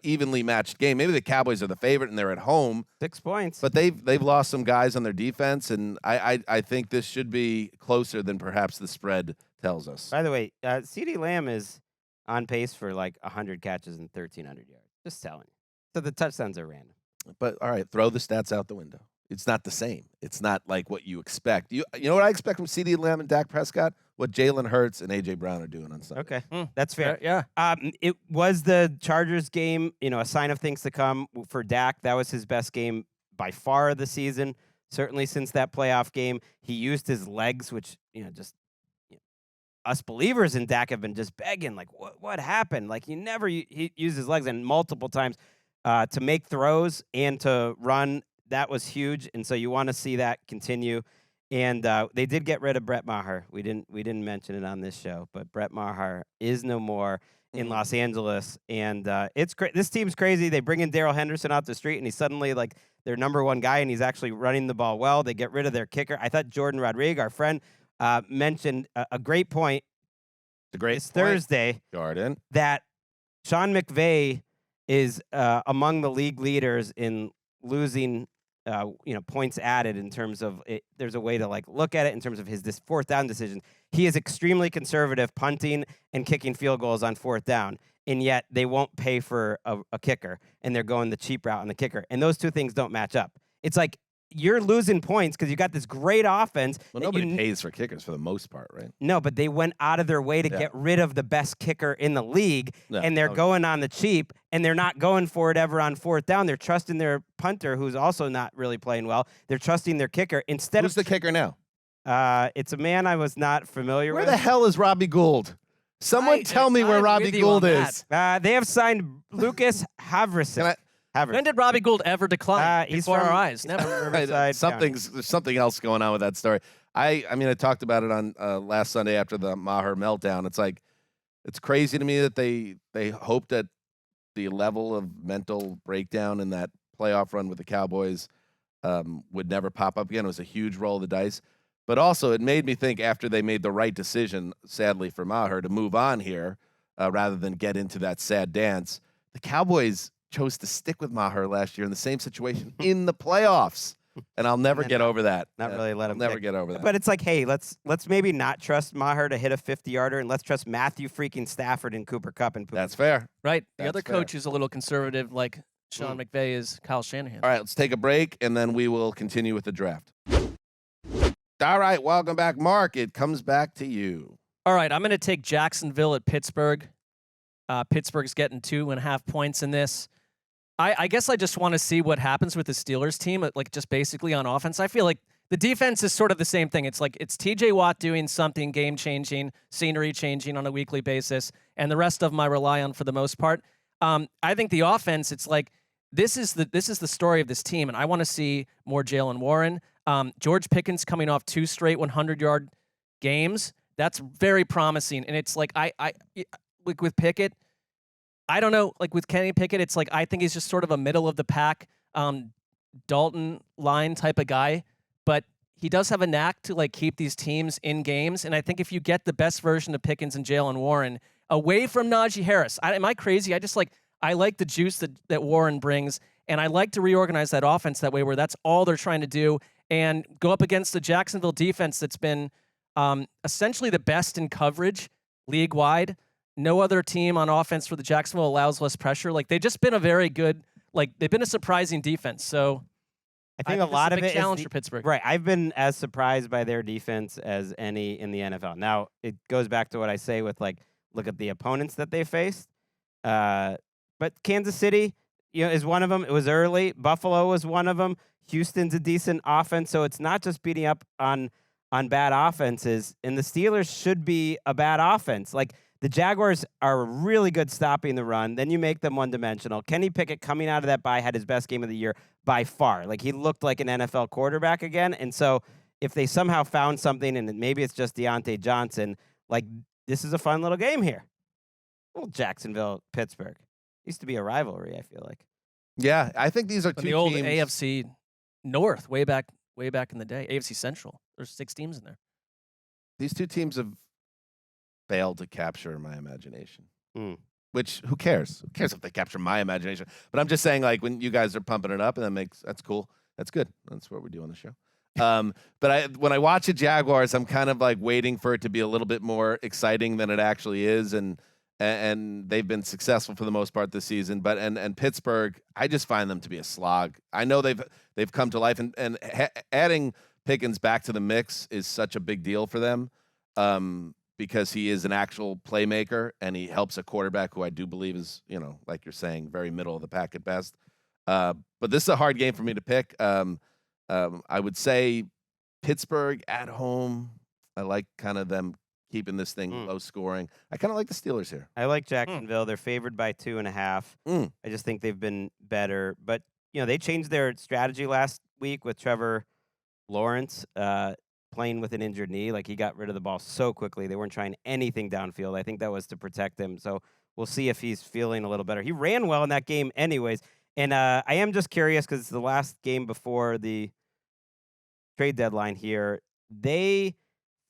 S2: Evenly matched game. Maybe the Cowboys are the favorite and they're at home.
S4: 6 points.
S2: But they've lost some guys on their defense, and I think this should be closer than perhaps the spread tells us.
S4: By the way, CeeDee Lamb is on pace for like 100 catches and 1,300 yards. Just telling you. So the touchdowns are random.
S2: But all right, throw the stats out the window. It's not the same. It's not like what you expect. You know what I expect from CeeDee Lamb and Dak Prescott? What Jalen Hurts and A.J. Brown are doing on Sunday.
S4: Okay, that's fair.
S3: Yeah.
S4: It was the Chargers game, a sign of things to come for Dak. That was his best game by far of the season, certainly since that playoff game. He used his legs, which, us believers in Dak have been just begging, like, what happened? Like, he used his legs and multiple times to make throws and to run. That was huge, and so you want to see that continue. And they did get rid of Brett Maher. We didn't mention it on this show, but Brett Maher is no more in Los Angeles, and it's this team's crazy. They bring in Darrell Henderson off the street, and he's suddenly like their number one guy, and he's actually running the ball well. They get rid of their kicker. I thought Jordan Rodriguez, our friend, mentioned a great point. Thursday,
S2: Jordan,
S4: that Sean McVay is among the league leaders in losing. Points added in terms of it. There's a way to look at it in terms of his fourth down decisions. He is extremely conservative punting and kicking field goals on fourth down, and yet they won't pay for a kicker, and they're going the cheap route on the kicker. And those two things don't match up. It's like you're losing points because you got this great offense.
S2: Well, nobody pays for kickers for the most part, right?
S4: No, but they went out of their way to get rid of the best kicker in the league, and they're going on the cheap, and they're not going for it ever on fourth down. They're trusting their punter, who's also not really playing well. They're trusting their kicker instead
S2: Who's the kicker now?
S4: It's a man I was not familiar with.
S2: Where the hell is Robbie Gould? Someone tell me where Robbie Gould is.
S4: They have signed Lucas Havreson.
S3: When did Robbie Gould ever decline before our eyes? Never.
S2: There's something else going on with that story. I talked about it on last Sunday after the Maher meltdown. It's like it's crazy to me that they hoped that the level of mental breakdown in that playoff run with the Cowboys would never pop up again. It was a huge roll of the dice. But also it made me think after they made the right decision, sadly for Maher, to move on here rather than get into that sad dance, the Cowboys chose to stick with Maher last year in the same situation in the playoffs. And I'll never get over that.
S4: Not really let him
S2: never get over that.
S4: But it's like, hey, let's maybe not trust Maher to hit a 50-yarder, and let's trust Matthew freaking Stafford and Cooper Kupp. And
S2: That's fair.
S3: Right. The other coach is a little conservative, like Sean McVay is Kyle Shanahan.
S2: All right, let's take a break, and then we will continue with the draft. All right, welcome back, Mark. It comes back to you.
S3: All right, I'm going to take Jacksonville at Pittsburgh. Pittsburgh's getting 2.5 points in this. I guess I just want to see what happens with the Steelers team, like just basically on offense. I feel like the defense is sort of the same thing. It's like it's TJ Watt doing something game-changing, scenery-changing on a weekly basis, and the rest of them I rely on for the most part. I think the offense, it's like this is the story of this team, and I want to see more Jalen Warren. George Pickens coming off 2 straight 100-yard games. That's very promising, and it's like like with Pickett, I don't know, like with Kenny Pickett, it's like I think he's just sort of a middle of the pack, Dalton line type of guy, but he does have a knack to like keep these teams in games. And I think if you get the best version of Pickens and Jalen Warren away from Najee Harris, am I crazy? I like the juice that Warren brings, and I like to reorganize that offense that way where that's all they're trying to do and go up against the Jacksonville defense that's been essentially the best in coverage league-wide. No other team on offense for the Jacksonville allows less pressure. Like they've just been a very good, they've been a surprising defense. So
S4: I think a lot of it is
S3: challenge for Pittsburgh.
S4: Right. I've been as surprised by their defense as any in the NFL. Now it goes back to what I say with look at the opponents that they faced. But Kansas City, is one of them. It was early. Buffalo was one of them. Houston's a decent offense. So it's not just beating up on bad offenses. And the Steelers should be a bad offense. The Jaguars are really good stopping the run. Then you make them one-dimensional. Kenny Pickett, coming out of that bye, had his best game of the year by far. He looked like an NFL quarterback again. And so if they somehow found something, and maybe it's just Deontay Johnson, like this is a fun little game here. Well, Jacksonville, Pittsburgh used to be a rivalry. I feel like.
S2: Yeah, I think these are
S3: But
S2: two
S3: the old
S2: teams.
S3: AFC North, way back in the day, AFC Central. There's 6 teams in there.
S2: These two teams have failed to capture my imagination.
S4: Mm.
S2: Which, who cares? Who cares if they capture my imagination? But I'm just saying, like, when you guys are pumping it up, and that's cool. That's good. That's what we do on the show. But when I watch the Jaguars, I'm kind of like waiting for it to be a little bit more exciting than it actually is, and they've been successful for the most part this season. But and Pittsburgh, I just find them to be a slog. I know they've come to life, and adding Pickens back to the mix is such a big deal for them. Because he is an actual playmaker and he helps a quarterback who I do believe is, like you're saying, very middle of the pack at best. But this is a hard game for me to pick. I would say Pittsburgh at home. I like kind of them keeping this thing low scoring. I kind of like the Steelers here.
S4: I like Jacksonville. They're favored by 2.5. I just think they've been better. But, they changed their strategy last week with Trevor Lawrence. Playing with an injured knee, like he got rid of the ball so quickly. They weren't trying anything downfield. I think that was to protect him. So we'll see if he's feeling a little better. He ran well in that game anyways. And I am just curious because it's the last game before the trade deadline here. They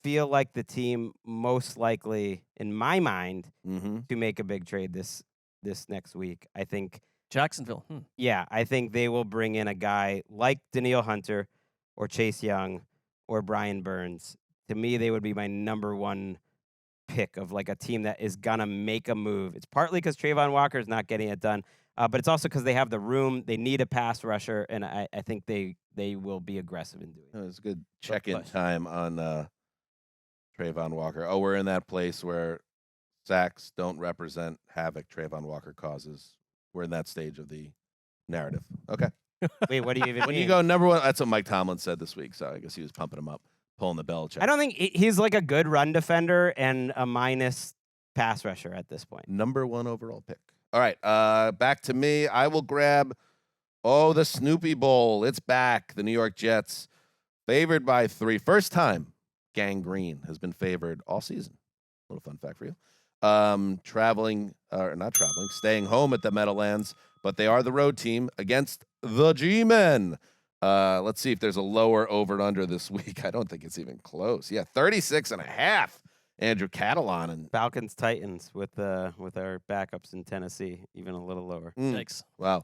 S4: feel like the team most likely, in my mind, to make a big trade this next week. I think
S3: Jacksonville.
S4: Yeah, I think they will bring in a guy like Danielle Hunter or Chase Young or Brian Burns. To me, they would be my number one pick of like a team that is gonna make a move. It's partly because Trayvon Walker is not getting it done, but it's also because they have the room. They need a pass rusher, and I think they will be aggressive in doing it.
S2: It was a good check-in time on Trayvon Walker. Oh, we're in that place where sacks don't represent havoc Trayvon Walker causes. We're in that stage of the narrative. Okay.
S4: Wait, what do you even
S2: when
S4: mean?
S2: you go number one, that's what Mike Tomlin said this week. So I guess he was pumping him up, pulling the Belichick.
S4: I don't think he's like a good run defender and a minus pass rusher at this point.
S2: Number 1 overall pick. All right, back to me. I will grab, the Snoopy Bowl. It's back. The New York Jets, favored by 3. First time Gang Green has been favored all season. Little fun fact for you. Staying home at the Meadowlands, but they are the road team against the G-Men. Let's see if there's a lower over and under this week. I don't think it's even close. Yeah, 36.5. Andrew Catalan and
S4: Falcons Titans with our backups in Tennessee, even a little lower.
S3: Thanks.
S2: Wow.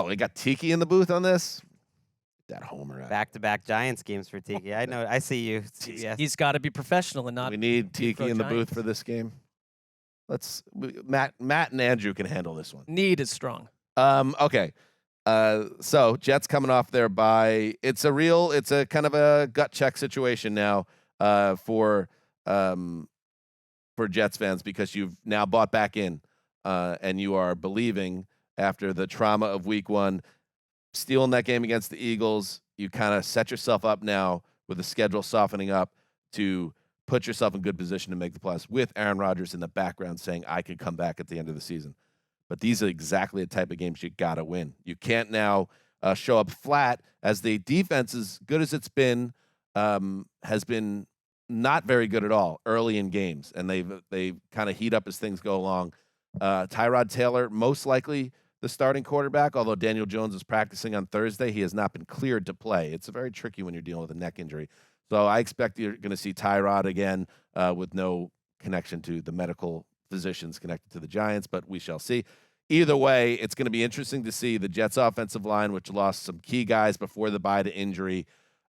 S2: We got Tiki in the booth on this. That homer.
S4: Back-to-back Giants games for Tiki. I know. I see you. Yes.
S3: He's got to be professional and not.
S2: We need Tiki in the
S3: Giants.
S2: booth for this game. Matt and Andrew can handle this one.
S3: Need is strong.
S2: Okay. So Jets coming off their bye. It's a kind of a gut check situation now for Jets fans because you've now bought back in and you are believing after the trauma of week 1, stealing that game against the Eagles, you kind of set yourself up now with the schedule softening up to put yourself in good position to make the playoffs with Aaron Rodgers in the background saying, I could come back at the end of the season. But these are exactly the type of games you got to win. You can't now show up flat as the defense, as good as it's been, has been not very good at all early in games. And they kind of heat up as things go along. Tyrod Taylor, most likely the starting quarterback, although Daniel Jones is practicing on Thursday. He has not been cleared to play. It's very tricky when you're dealing with a neck injury. So I expect you're going to see Tyrod again with no connection to the medical physicians connected to the Giants, but we shall see. Either way, it's going to be interesting to see the Jets offensive line, which lost some key guys before the bye to injury,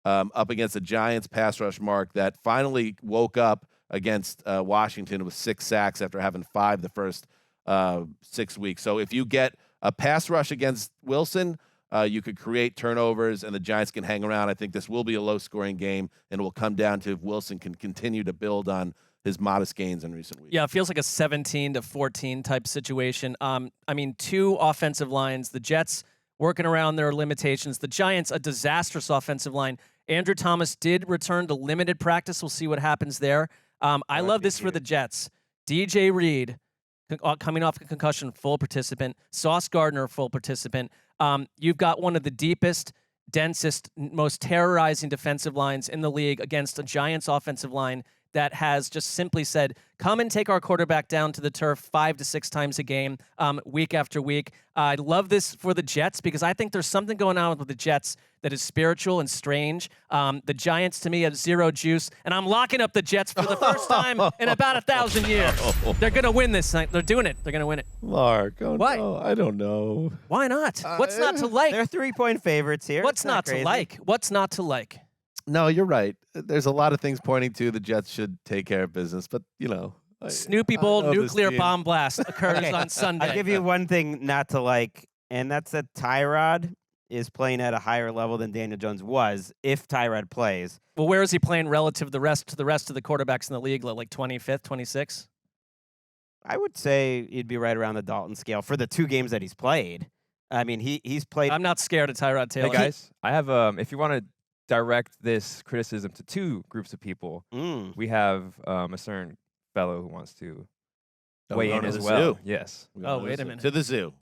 S2: up against the Giants pass rush mark that finally woke up against Washington with 6 sacks after having 5 the first 6 weeks. So if you get a pass rush against Wilson, you could create turnovers and the Giants can hang around. I think this will be a low-scoring game, and it will come down to if Wilson can continue to build on his modest gains in recent weeks.
S3: Yeah, it feels like a 17-14 type situation. 2 offensive lines. The Jets working around their limitations. The Giants, a disastrous offensive line. Andrew Thomas did return to limited practice. We'll see what happens there. I love this for the Jets. DJ Reed, coming off a concussion, full participant. Sauce Gardner, full participant. You've got one of the deepest densest, most terrorizing defensive lines in the league against a Giants offensive line that has just simply said, come and take our quarterback down to the turf 5 to 6 times a game, week after week. I love this for the Jets because I think there's something going on with the Jets that is spiritual and strange. The Giants, to me, have zero juice, and I'm locking up the Jets for the first time in about 1,000 years. They're going to win this night. They're doing it. They're going to win it.
S2: Mark,
S3: Why?
S2: No, I don't know.
S3: Why not? What's not to like?
S4: They're 3-point favorites here.
S3: What's
S4: It's
S3: not to
S4: crazy.
S3: like? What's not to like?
S2: No, you're right. There's a lot of things pointing to the Jets should take care of business, but
S3: Snoopy
S2: I
S3: Bowl
S2: know this
S3: nuclear
S2: team.
S3: bomb blast occurs
S4: Okay.
S3: on Sunday.
S4: I'll give you one thing not to like, and that's that Tyrod is playing at a higher level than Daniel Jones was if Tyrod plays.
S3: Well, where is he playing relative to the rest of the quarterbacks in the league? Like 25th, 26th?
S4: I would say he'd be right around the Dalton scale for the 2 games that he's played. I mean, he's played.
S3: I'm not scared of Tyrod Taylor.
S5: Hey guys, I have if you want to direct this criticism to 2 groups of people, we have a certain fellow who wants to weigh in
S2: to
S5: as
S2: the
S5: well.
S2: zoo.
S5: Yes.
S3: Oh, wait a minute.
S2: To the zoo.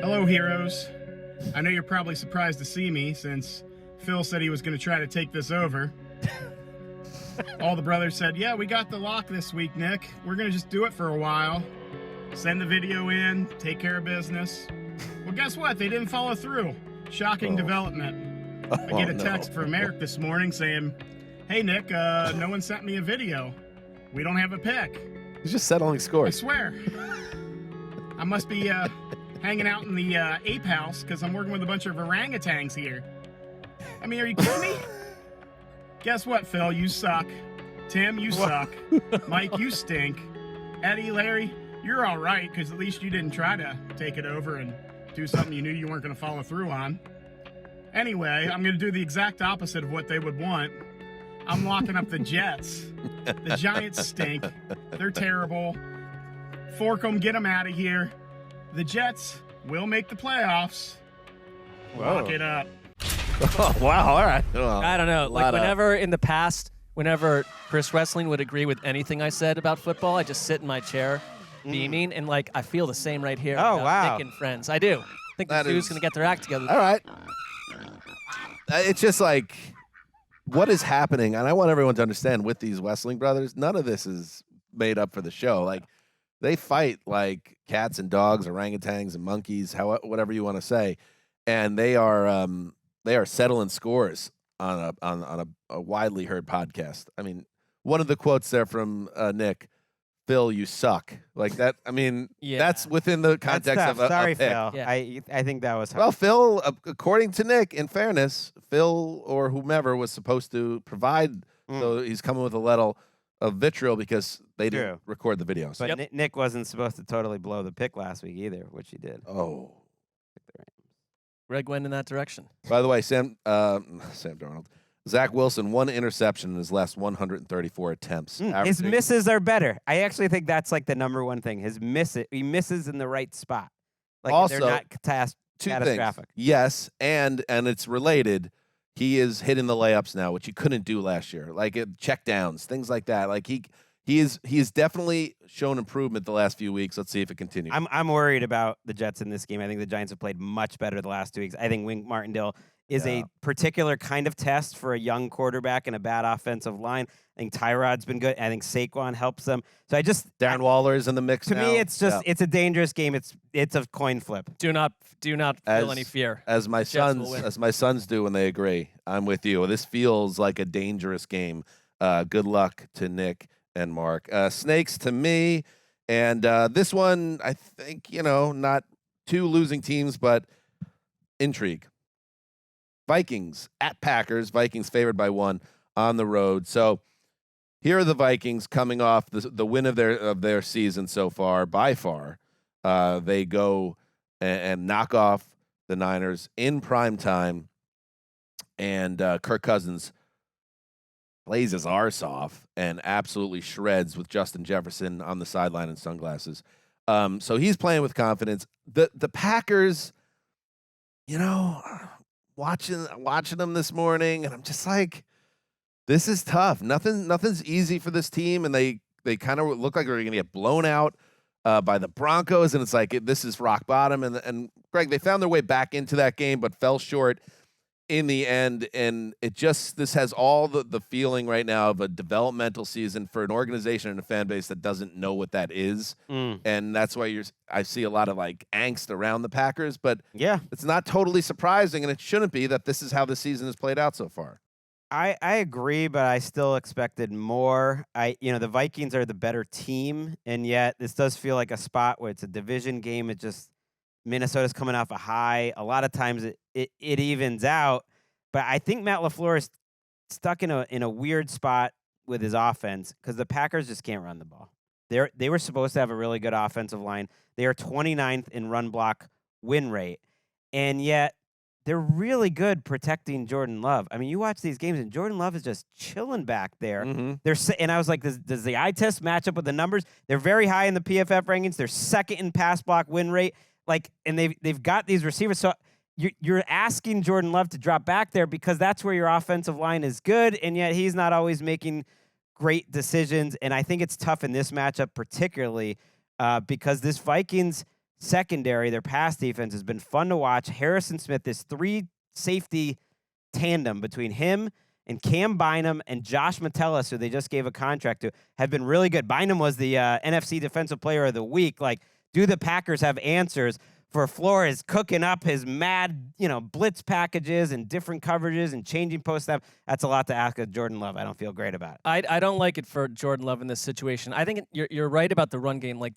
S6: Hello, heroes. I know you're probably surprised to see me since Phil said he was going to try to take this over. All the brothers said, yeah, we got the lock this week, Nick. We're going to just do it for a while. Send the video in, take care of business. Well, guess what? They didn't follow through. Shocking development. I get a text from Eric this morning saying, hey, Nick, no one sent me a video. We don't have a pick.
S2: He's just settling
S6: I
S2: scores.
S6: swear. I must be hanging out in the ape house because I'm working with a bunch of orangutans here. I mean, are you kidding me? Guess what, Phil? You suck. Tim, you suck. Mike, you stink. Eddie, Larry, you're all right because at least you didn't try to take it over and do something you knew you weren't going to follow through on. Anyway, I'm going to do the exact opposite of what they would want. I'm locking up the Jets. The Giants stink. They're terrible. Fork them, get them out of here. The Jets will make the playoffs. Lock it up.
S2: Oh, wow. All right. Well,
S3: I don't know. Like,
S2: lot of-
S3: whenever in the past, whenever Chris Wrestling would agree with anything I said about football, I just sit in my chair beaming, and, like, I feel the same right here.
S4: Oh,
S3: about
S4: wow.
S3: Nick and friends. I do. I think the
S2: That
S3: zoo's
S2: is-
S3: going to get their act together.
S2: All right. It's just like, what is happening? And I want everyone to understand with these Wessling brothers, none of this is made up for the show. Like, they fight like cats and dogs, orangutans and monkeys, whatever you want to say, and they are settling scores on a widely heard podcast. I mean, one of the quotes there from Nick, Phil, you suck. Like that. I mean,
S3: Yeah.
S2: that's within the context
S4: That's
S2: of
S4: tough.
S2: a
S4: Sorry,
S2: pick.
S4: Phil.
S3: Yeah.
S4: I think that was hard.
S2: Well, Phil, according to Nick, in fairness, Phil or whomever was supposed to provide. So he's coming with a level of vitriol because they didn't
S4: True.
S2: record the video. So,
S4: But Nick wasn't supposed to totally blow the pick last week either, which he did.
S2: oh,
S3: Greg went in that direction.
S2: by the way, Sam Darnold, Zach Wilson, 1 interception in his last 134 attempts.
S4: His
S2: averaging-
S4: misses are better. I actually think that's like the number one thing. He misses in the right spot. Like
S2: Also,
S4: they're not
S2: two
S4: catastrophic.
S2: things. Yes, and it's related. He is hitting the layups now, which he couldn't do last year. Like check downs, things like that. Like he is definitely shown improvement the last few weeks. Let's see if it continues.
S4: I'm worried about the Jets in this game. I think the Giants have played much better the last 2 weeks. I think Wink Martindale is a particular kind of test for a young quarterback and a bad offensive line. I think Tyrod's been good. I think Saquon helps them. So
S2: Darren Waller's in the mix
S4: to
S2: now.
S4: me, it's just it's a dangerous game. It's a coin flip.
S3: Do not feel any fear.
S2: As my
S3: Jets will
S2: sons
S3: win.
S2: do when they agree. I'm with you. This feels like a dangerous game. Good luck to Nick and Mark. Snakes to me. And this one, I think, not 2 losing teams, but intrigue. Vikings at Packers. Vikings favored by 1 on the road. So here are the Vikings coming off the win of their season so far. By far, they go and knock off the Niners in prime time, and Kirk Cousins plays his arse off and absolutely shreds with Justin Jefferson on the sideline in sunglasses. So he's playing with confidence. The Packers, watching them this morning, and I'm just like, this is tough. Nothing's easy for this team, and they kind of look like they're going to get blown out by the Broncos, and it's like this is rock bottom. And Greg, they found their way back into that game, but fell short in the end. And this has all the feeling right now of a developmental season for an organization and a fan base that doesn't know what that is. And that's why I see a lot of like angst around the Packers, but
S4: yeah,
S2: it's not totally surprising, and it shouldn't be, that this is how the season has played out so far.
S4: I agree, but I still expected more. The Vikings are the better team, and yet this does feel like a spot where it's a division game. It just, Minnesota's coming off a high. A lot of times it evens out, but I think Matt LaFleur is stuck in a weird spot with his offense because the Packers just can't run the ball. They were supposed to have a really good offensive line. They are 29th in run block win rate, and yet they're really good protecting Jordan Love. I mean, you watch these games, and Jordan Love is just chilling back there. And I was like, does the eye test match up with the numbers? They're very high in the PFF rankings. They're second in pass block win rate. And they've got these receivers. So you're asking Jordan Love to drop back there because that's where your offensive line is good, and yet he's not always making great decisions. And I think it's tough in this matchup, particularly because this Vikings secondary, their pass defense, has been fun to watch. Harrison Smith, this 3-safety tandem between him and Cam Bynum and Josh Metellus, who they just gave a contract to, have been really good. Bynum was the NFC Defensive Player of the Week. Like, do the Packers have answers for Flores cooking up his mad, blitz packages and different coverages and changing post snap? That's a lot to ask of Jordan Love. I don't feel great about it.
S3: I don't like it for Jordan Love in this situation. I think you're right about the run game. Like,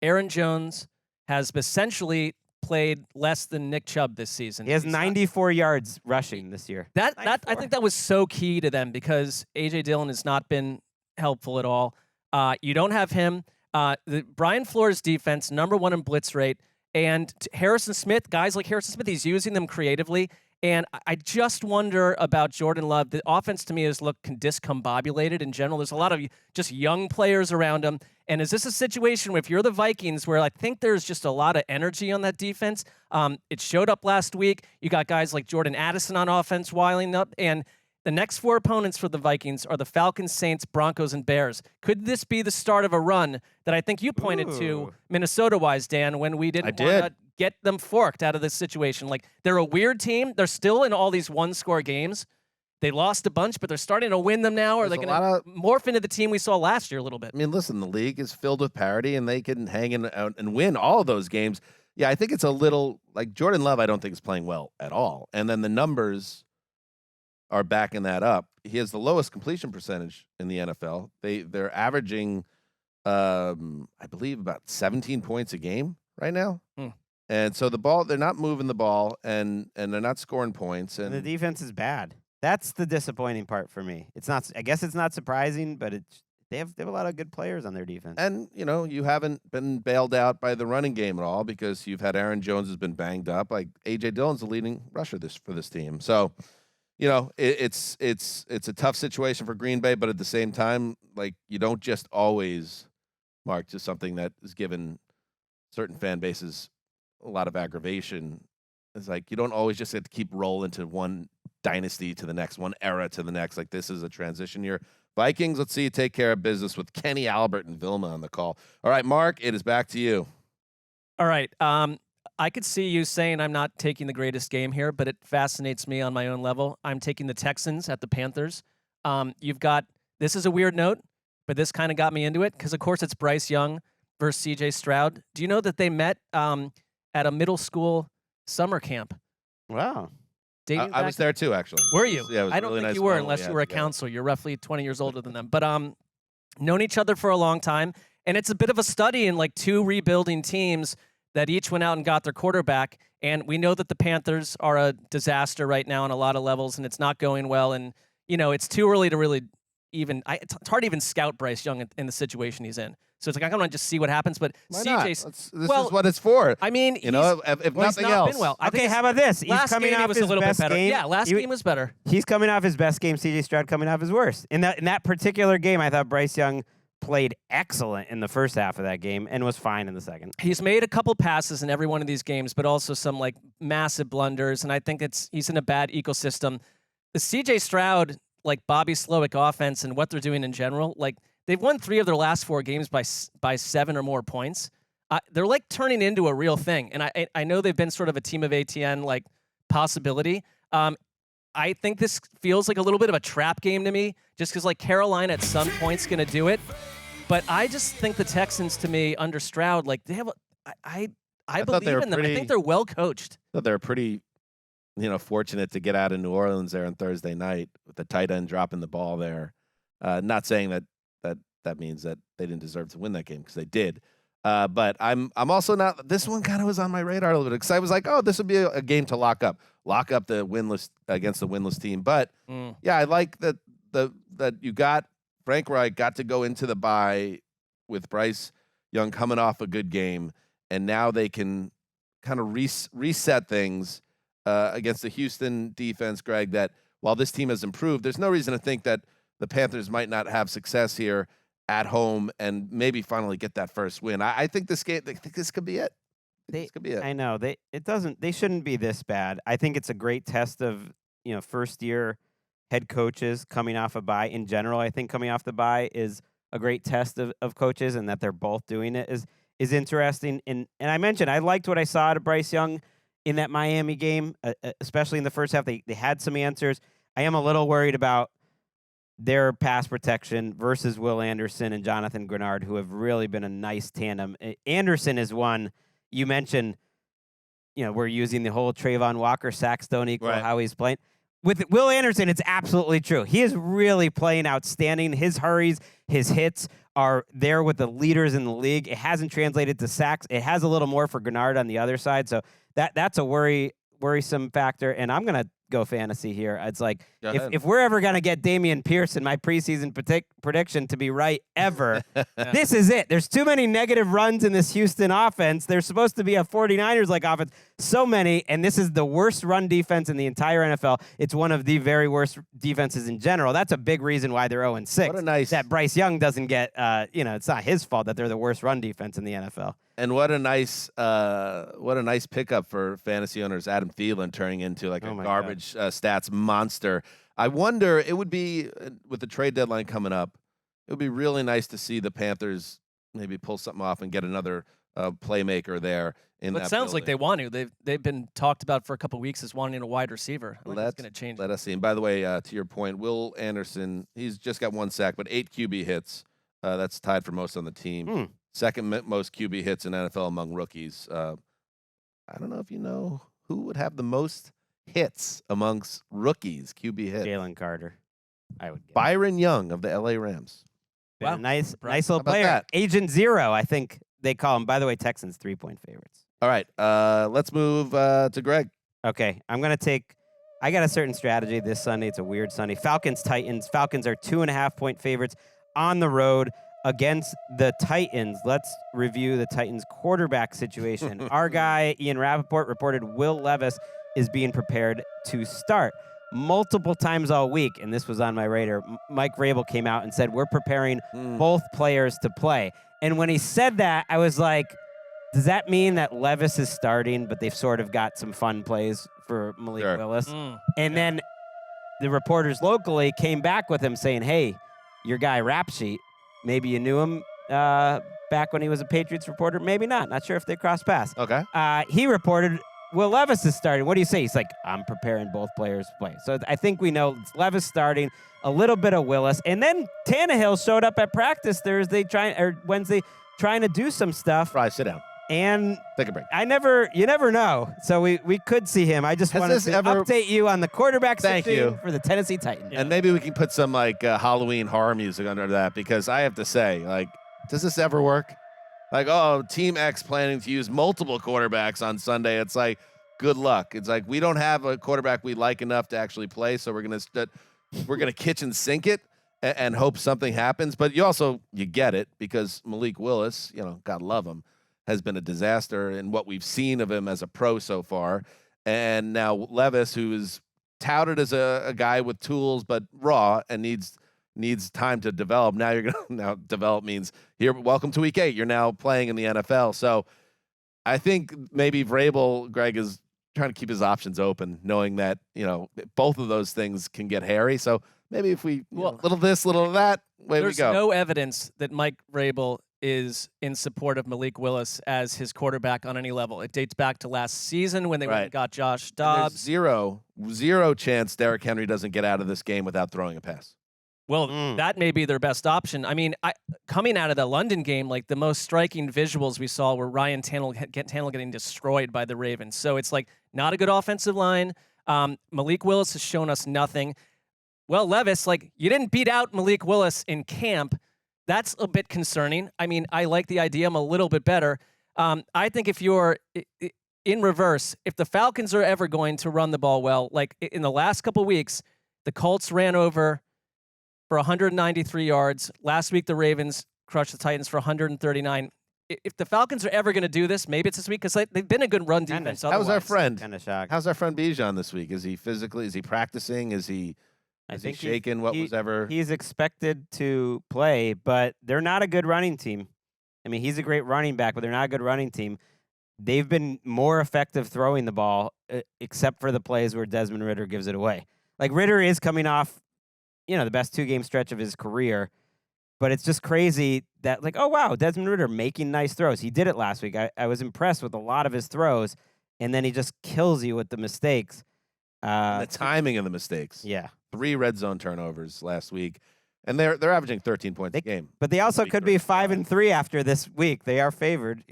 S3: Aaron Jones has essentially played less than Nick Chubb this season.
S4: He has 94 yards rushing this year.
S3: I think that was so key to them because A.J. Dillon has not been helpful at all. You don't have him. Brian Flores' defense, number 1 in blitz rate, and Harrison Smith, guys like Harrison Smith, he's using them creatively. And I just wonder about Jordan Love. The offense to me has looked discombobulated in general. There's a lot of just young players around him. And is this a situation where if you're the Vikings where I think there's just a lot of energy on that defense? It showed up last week. You got guys like Jordan Addison on offense wiling up. And the next 4 opponents for the Vikings are the Falcons, Saints, Broncos, and Bears. Could this be the start of a run that I think you pointed to Minnesota-wise, Dan, when we didn't want to get them forked out of this situation? Like, they're a weird team. They're still in all these one-score games. They lost a bunch, but they're starting to win them now. Are they going to morph into the team we saw last year a little bit?
S2: I mean, listen, the league is filled with parity, and they can hang in out and win all of those games. Yeah, I think it's a little like Jordan Love. I don't think is playing well at all, and then the numbers are backing that up. He has the lowest completion percentage in the NFL. They're averaging, I believe, about 17 points a game right now. And so they're not moving the ball, and they're not scoring points. And
S4: the defense is bad. That's the disappointing part for me. It's not. I guess it's not surprising, but they have a lot of good players on their defense.
S2: And you haven't been bailed out by the running game at all because you've had Aaron Jones has been banged up. Like A.J. Dillon's the leading rusher for this team. So, it's a tough situation for Green Bay, but at the same time, like, you don't just always mark to something that is given certain fan bases a lot of aggravation. It's like you don't always just have to keep rolling to one dynasty to the next, one era to the next. Like, this is a transition year. Vikings, let's see you take care of business with Kenny Albert and Vilma on the call. All right, Mark, it is back to you.
S3: All right. I could see you saying I'm not taking the greatest game here, but it fascinates me on my own level. I'm taking the Texans at the Panthers. This is a weird note, but this kind of got me into it because, of course, it's Bryce Young versus C.J. Stroud. Do you know that they met at a middle school summer camp?
S4: Wow.
S2: I was there too, actually.
S3: Were you?
S2: Yeah, it was
S3: I don't
S2: really
S3: think
S2: nice
S3: you were
S2: fun.
S3: unless you were a counselor. You're roughly 20 years older than them. But known each other for a long time. And it's a bit of a study in like 2 rebuilding teams that each went out and got their quarterback. And we know that the Panthers are a disaster right now on a lot of levels, and it's not going well. And, it's too early to really even it's hard to even scout Bryce Young in the situation he's in. So it's like, I want to just see what happens. But
S2: Why
S3: CJ's
S2: not? This is what it's for.
S3: I mean,
S2: if nothing else.
S3: Been well.
S4: Okay, how about this? He's
S3: last
S4: coming
S3: game
S4: off
S3: was
S4: his
S3: a little
S4: best
S3: bit better.
S4: game.
S3: Yeah, last game was better.
S4: He's coming off his best game. C.J. Stroud coming off his worst. In that particular game, I thought Bryce Young played excellent in the first half of that game and was fine in the second.
S3: He's made a couple passes in every one of these games, but also some like massive blunders, and I think he's in a bad ecosystem. The C.J. Stroud, like Bobby Slowick offense and what they're doing in general, like they've won 3 of their last 4 games by 7 or more points. they're like turning into a real thing. And I know they've been sort of a team of ATN like possibility. I think this feels like a little bit of a trap game to me, just because like Carolina at some point's going to do it. But I just think the Texans, to me, under Stroud, like they have, I believe in them. I think they're well coached.
S2: I thought they were pretty, fortunate to get out of New Orleans there on Thursday night with the tight end dropping the ball there. Not saying that means that they didn't deserve to win that game, because they did. But I'm also not. This one kind of was on my radar a little bit, because I was like, oh, this would be a game to lock up the winless against the winless team. But yeah, I like that you got Frank Reich got to go into the bye with Bryce Young coming off a good game, and now they can kind of reset things against the Houston defense, Greg. That while this team has improved, there's no reason to think that the Panthers might not have success here at home and maybe finally get that first win. I think this game. I think this could be it. This could be it.
S4: I know they shouldn't be this bad. I think it's a great test of first year head coaches coming off a bye in general. I think coming off the bye is a great test of coaches, and that they're both doing it is interesting. And I mentioned I liked what I saw out of Bryce Young in that Miami game, especially in the first half. They had some answers. I am a little worried about their pass protection versus Will Anderson and Jonathan Grenard, who have really been a nice tandem. Anderson is one you mentioned. We're using the whole Trayvon Walker sacks don't equal how he's playing. With Will Anderson, it's absolutely true. He is really playing outstanding. His hurries, his hits are there with the leaders in the league. It hasn't translated to sacks. It has a little more for Grenard on the other side. So that's a worrisome factor. And I'm going to go fantasy here. It's like, if we're ever going to get Damian Pierce in my preseason prediction to be right ever, this is it. There's too many negative runs in this Houston offense. There's supposed to be a 49ers-like offense. So many, and this is the worst run defense in the entire NFL. It's one of the very worst defenses in general. That's a big reason why they're 0-6. That Bryce Young doesn't get, it's not his fault that they're the worst run defense in the NFL.
S2: And what a nice pickup for fantasy owners, Adam Thielen turning into like a garbage stats monster. I wonder, it would be, with the trade deadline coming up, it would be really nice to see the Panthers maybe pull something off and get another playmaker there. It
S3: sounds like they want to. They've been talked about for a couple of weeks as wanting a wide receiver. That's going to change.
S2: Let us see. And by the way, to your point, Will Anderson, he's just got 1 sack, but 8 QB hits. That's tied for most on the team. Second most QB hits in NFL among rookies. I don't know if you know who would have the most hits amongst rookies, QB hits.
S4: Jalen Carter, I would guess.
S2: Byron Young of the LA Rams.
S4: Wow. Nice little player.
S2: That?
S4: Agent Zero, I think they call him. By the way, Texans 3-point favorites.
S2: All right, let's move to Greg.
S4: Okay, I got a certain strategy this Sunday. It's a weird Sunday. Falcons-Titans. Falcons are 2.5-point favorites on the road against the Titans. Let's review the Titans quarterback situation. Our guy, Ian Rappaport, reported Will Levis is being prepared to start. Multiple times all week, and this was on my radar, Mike Vrabel came out and said, we're preparing both players to play. And when he said that, I was like, does that mean that Levis is starting, but they've sort of got some fun plays for Malik Willis? And then the reporters locally came back with him saying, hey, your guy Rap Sheet, maybe you knew him back when he was a Patriots reporter. Maybe not. Not sure if they crossed paths.
S2: Okay.
S4: He reported Will Levis is starting. What do you say? He's like, I'm preparing both players to play. So I think we know it's Levis starting, a little bit of Willis. And then Tannehill showed up at practice Wednesday trying to do some stuff.
S2: Right, sit down.
S4: And
S2: take a break.
S4: You never know. So we could see him. I just wanted to update you on the quarterback situation for the Tennessee Titans.
S2: And maybe we can put some Halloween horror music under that, because I have to say, does this ever work? Team X planning to use multiple quarterbacks on Sunday. It's like, good luck. It's like, we don't have a quarterback we like enough to actually play, so we're gonna kitchen sink it and hope something happens. But you get it, because Malik Willis, God love him, has been a disaster in what we've seen of him as a pro so far. And now Levis, who is touted as a guy with tools but raw and needs time to develop. Now develop means here, welcome to week 8. You're now playing in the NFL. So I think maybe Vrabel, Greg, is trying to keep his options open, knowing that, both of those things can get hairy. So maybe if we little this, little that, way we go.
S3: There's no evidence that Mike Vrabel is in support of Malik Willis as his quarterback on any level. It dates back to last season when they went and got Josh
S2: And there's
S3: Dobbs.
S2: zero chance Derrick Henry doesn't get out of this game without throwing a pass.
S3: Well, that may be their best option. I mean, coming out of the London game, like the most striking visuals we saw were Ryan Tannehill getting destroyed by the Ravens. So it's like not a good offensive line. Malik Willis has shown us nothing. Well, Levis, like you didn't beat out Malik Willis in camp. That's a bit concerning. I mean, I like the idea. I'm a little bit better. I think if you're in reverse, if the Falcons are ever going to run the ball well, like in the last couple weeks, the Colts ran over for 193 yards. Last week, the Ravens crushed the Titans for 139. If the Falcons are ever going to do this, maybe it's this week because they've been a good run defense.
S2: How's our friend?
S4: Kind of shocked.
S2: How's our friend Bijan this week? Is he physically? Is he practicing? Is he shaking?
S4: He's expected to play, but they're not a good running team. I mean, he's a great running back, but they're not a good running team. They've been more effective throwing the ball, except for the plays where Desmond Ridder gives it away. Like Ridder is coming off, the best 2-game stretch of his career. But it's just crazy that, like, oh, wow, Desmond Ridder making nice throws. He did it last week. I was impressed with a lot of his throws, and then he just kills you with the mistakes.
S2: The timing of the mistakes.
S4: Yeah.
S2: 3 red zone turnovers last week, and they're averaging 13 points a game.
S4: But they also could be 5-3 after this week. They are favored,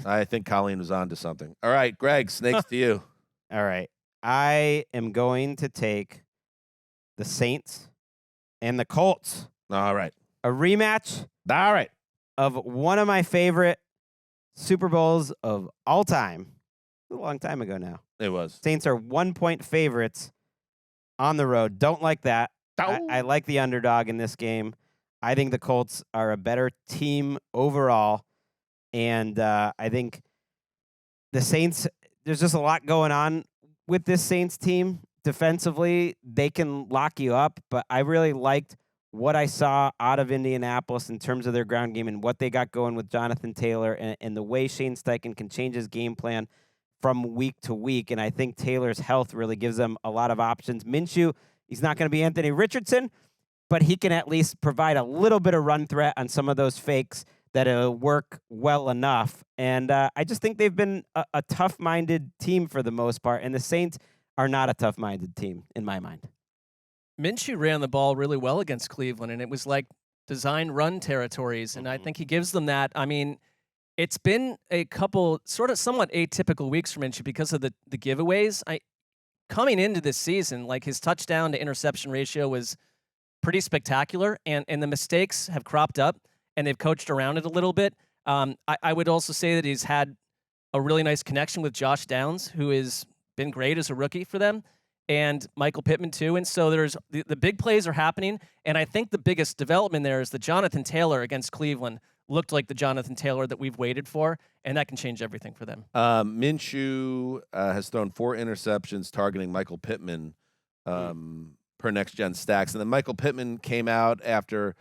S2: I think Colleen was on to something. All right, Greg, snakes to you.
S4: All right. I am going to take the Saints and the Colts.
S2: All right.
S4: A rematch.
S2: All right.
S4: Of one of my favorite Super Bowls of all time. A long time ago now.
S2: It was.
S4: Saints are 1-point favorites on the road. Don't like that. I like the underdog in this game. I think the Colts are a better team overall. And I think the Saints, there's just a lot going on with this Saints team. Defensively, they can lock you up, but I really liked what I saw out of Indianapolis in terms of their ground game and what they got going with Jonathan Taylor and the way Shane Steichen can change his game plan from week to week. And I think Taylor's health really gives them a lot of options. Minshew, he's not going to be Anthony Richardson, but he can at least provide a little bit of run threat on some of those fakes that'll work well enough. And I just think they've been a tough-minded team for the most part, and the Saints are not a tough-minded team in my mind.
S3: Minshew ran the ball really well against Cleveland, and it was like design run territories, and I think he gives them that. I mean, it's been a couple somewhat atypical weeks for Minshew because of the giveaways. Coming into this season, like his touchdown to interception ratio was pretty spectacular, and the mistakes have cropped up, and they've coached around it a little bit. I would also say that he's had a really nice connection with Josh Downs, who has been great as a rookie for them, and Michael Pittman too. And so there's the big plays are happening, and I think the biggest development there is that Jonathan Taylor against Cleveland looked like the Jonathan Taylor that we've waited for, and that can change everything for them.
S2: Minshew has thrown 4 interceptions targeting Michael Pittman per Next Gen Stacks. And then Michael Pittman came out after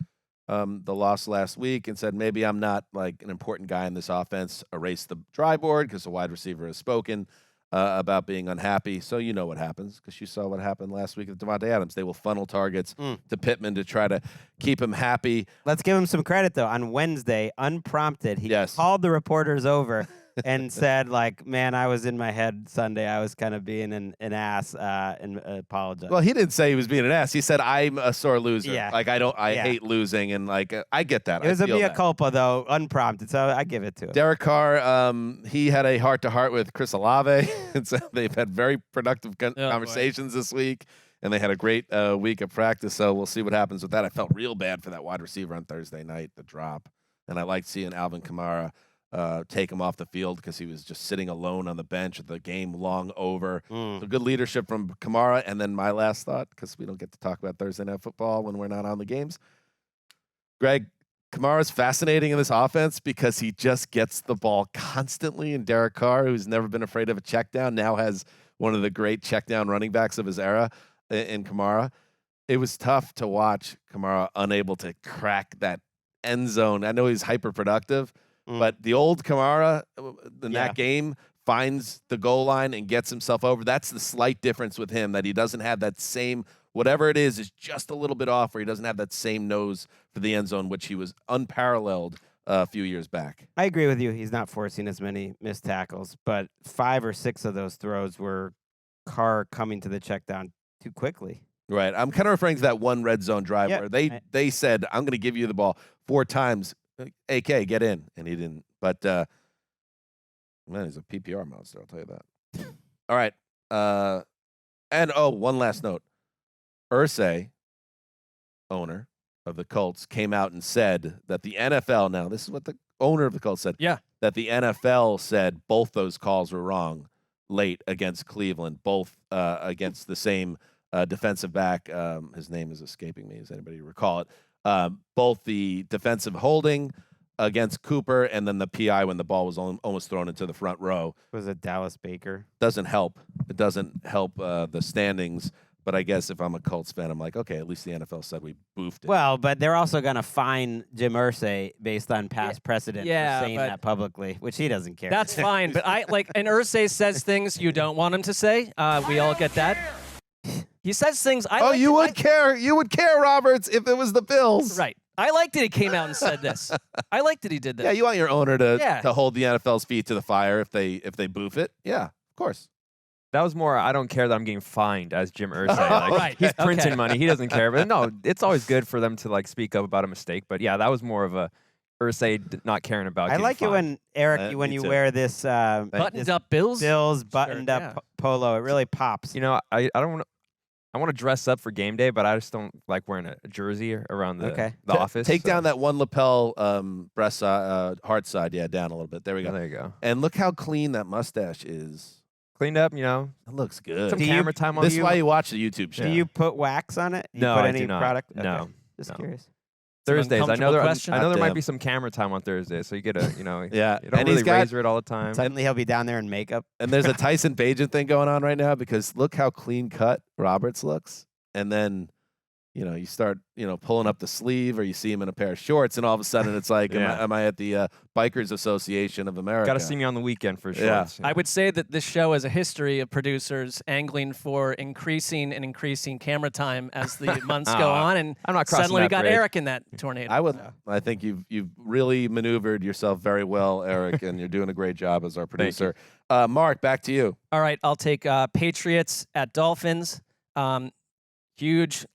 S2: the loss last week and said, maybe I'm not like an important guy in this offense. Erase the dry board because the wide receiver has spoken about being unhappy. So you know what happens because you saw what happened last week with Devontae Adams. They will funnel targets to Pittman to try to keep him happy.
S4: Let's give him some credit, though. On Wednesday, unprompted, he called the reporters over and said, like, man, I was in my head Sunday. I was kind of being an ass and apologized.
S2: Well, he didn't say he was being an ass. He said, I'm a sore loser.
S4: Yeah.
S2: Like, I hate losing. And, like, I get that.
S4: It was a mea culpa, though, unprompted. So I give it to him.
S2: Derek Carr, he had a heart-to-heart with Chris Olave. And so they've had very productive conversations this week. And they had a great week of practice. So we'll see what happens with that. I felt real bad for that wide receiver on Thursday night, the drop. And I liked seeing Alvin Kamara take him off the field because he was just sitting alone on the bench with the game long over. So good leadership from Kamara. And then my last thought, because we don't get to talk about Thursday Night Football when we're not on the games. Greg, Kamara's fascinating in this offense because he just gets the ball constantly. And Derek Carr, who's never been afraid of a check down, now has one of the great check down running backs of his era in Kamara. It was tough to watch Kamara unable to crack that end zone. I know he's hyper productive. But the old Kamara in that game finds the goal line and gets himself over. That's the slight difference with him, that he doesn't have that same, whatever it is just a little bit off, or he doesn't have that same nose for the end zone, which he was unparalleled a few years back.
S4: I agree with you. He's not forcing as many missed tackles, but 5 or 6 of those throws were Carr coming to the check down too quickly.
S2: Right. I'm kind of referring to that one red zone drive
S4: Yep.
S2: where they said, I'm going to give you the ball 4 times. AK, get in. And he didn't. But, man, he's a PPR monster. I'll tell you that. All right. One last note. Irsay, owner of the Colts, came out and said that the NFL, now this is what the owner of the Colts said.
S3: Yeah.
S2: That the NFL said both those calls were wrong late against Cleveland, both against the same defensive back. His name is escaping me. Does anybody recall it? Both the defensive holding against Cooper and then the PI when the ball was almost thrown into the front row.
S4: Was it Dallas Baker?
S2: Doesn't help. It doesn't help the standings. But I guess if I'm a Colts fan, I'm like, okay, at least the NFL said we boofed it.
S4: Well, but they're also going to fine Jim Irsay based on past precedent
S3: yeah,
S4: for saying
S3: but
S4: that publicly, which he doesn't care.
S3: That's fine. But and Irsay says things you don't want him to say. We all get that. He says things.
S2: You would care. You would care, Roberts, if it was the Bills.
S3: Right. I liked that he came out and said this. I liked that he did this.
S2: Yeah, you want your owner to hold the NFL's feet to the fire if they boof it. Yeah, of course.
S5: That was more, I don't care that I'm getting fined as Jim Irsay. Like,
S3: Right.
S5: He's printing
S3: Okay.
S5: money. He doesn't care. But no, it's always good for them to like speak up about a mistake. But yeah, that was more of a Irsay not caring about
S4: I
S5: getting
S4: like it
S5: fined.
S4: when, Eric,
S2: Me
S4: when you
S2: too.
S4: wear this
S3: Buttoned up Bills.
S4: buttoned up
S3: yeah.
S4: polo. It really pops.
S5: You know, I don't want to. I want to dress up for game day, but I just don't like wearing a jersey around the office.
S2: Take
S5: so-
S2: down that one lapel breast heart side. Yeah, down a little bit. There we
S5: Yeah,
S2: go.
S5: there you go.
S2: And look how clean that mustache is.
S5: Cleaned up, you know.
S2: That looks good.
S5: Some
S4: Do you-
S5: camera time on
S2: This is
S5: you.
S2: why you watch the YouTube
S4: Do
S2: channel.
S4: you put wax on it? You
S5: No,
S4: put
S5: I
S4: any
S5: do not.
S4: product?
S5: No,
S4: Okay. Just
S5: no.
S4: curious.
S5: Thursdays. I know
S3: uncomfortable
S5: there.
S3: question.
S5: I know there
S2: Goddamn.
S5: might be some camera time on Thursdays, so you get a, you know,
S2: Yeah,
S5: you don't
S2: and
S5: really
S2: he's got-
S5: razor it all the time.
S4: Suddenly he'll be down there in makeup.
S2: And there's a Tyson Bagent thing going on right now because look how clean cut Roberts looks. And then, you start, pulling up the sleeve or you see him in a pair of shorts and all of a sudden it's like,
S5: Yeah.
S2: am I at the Bikers Association of America?
S5: Got to see me on the weekend for sure.
S2: Yeah.
S3: I would say that this show has a history of producers angling for increasing camera time as the months go on, and
S5: I'm not crossing
S3: suddenly we
S5: that
S3: got
S5: bridge.
S3: Eric in that tornado.
S2: I think you've really maneuvered yourself very well, Eric, and you're doing a great job as our producer. Mark, back to you.
S3: All right, I'll take Patriots at Dolphins. Huge,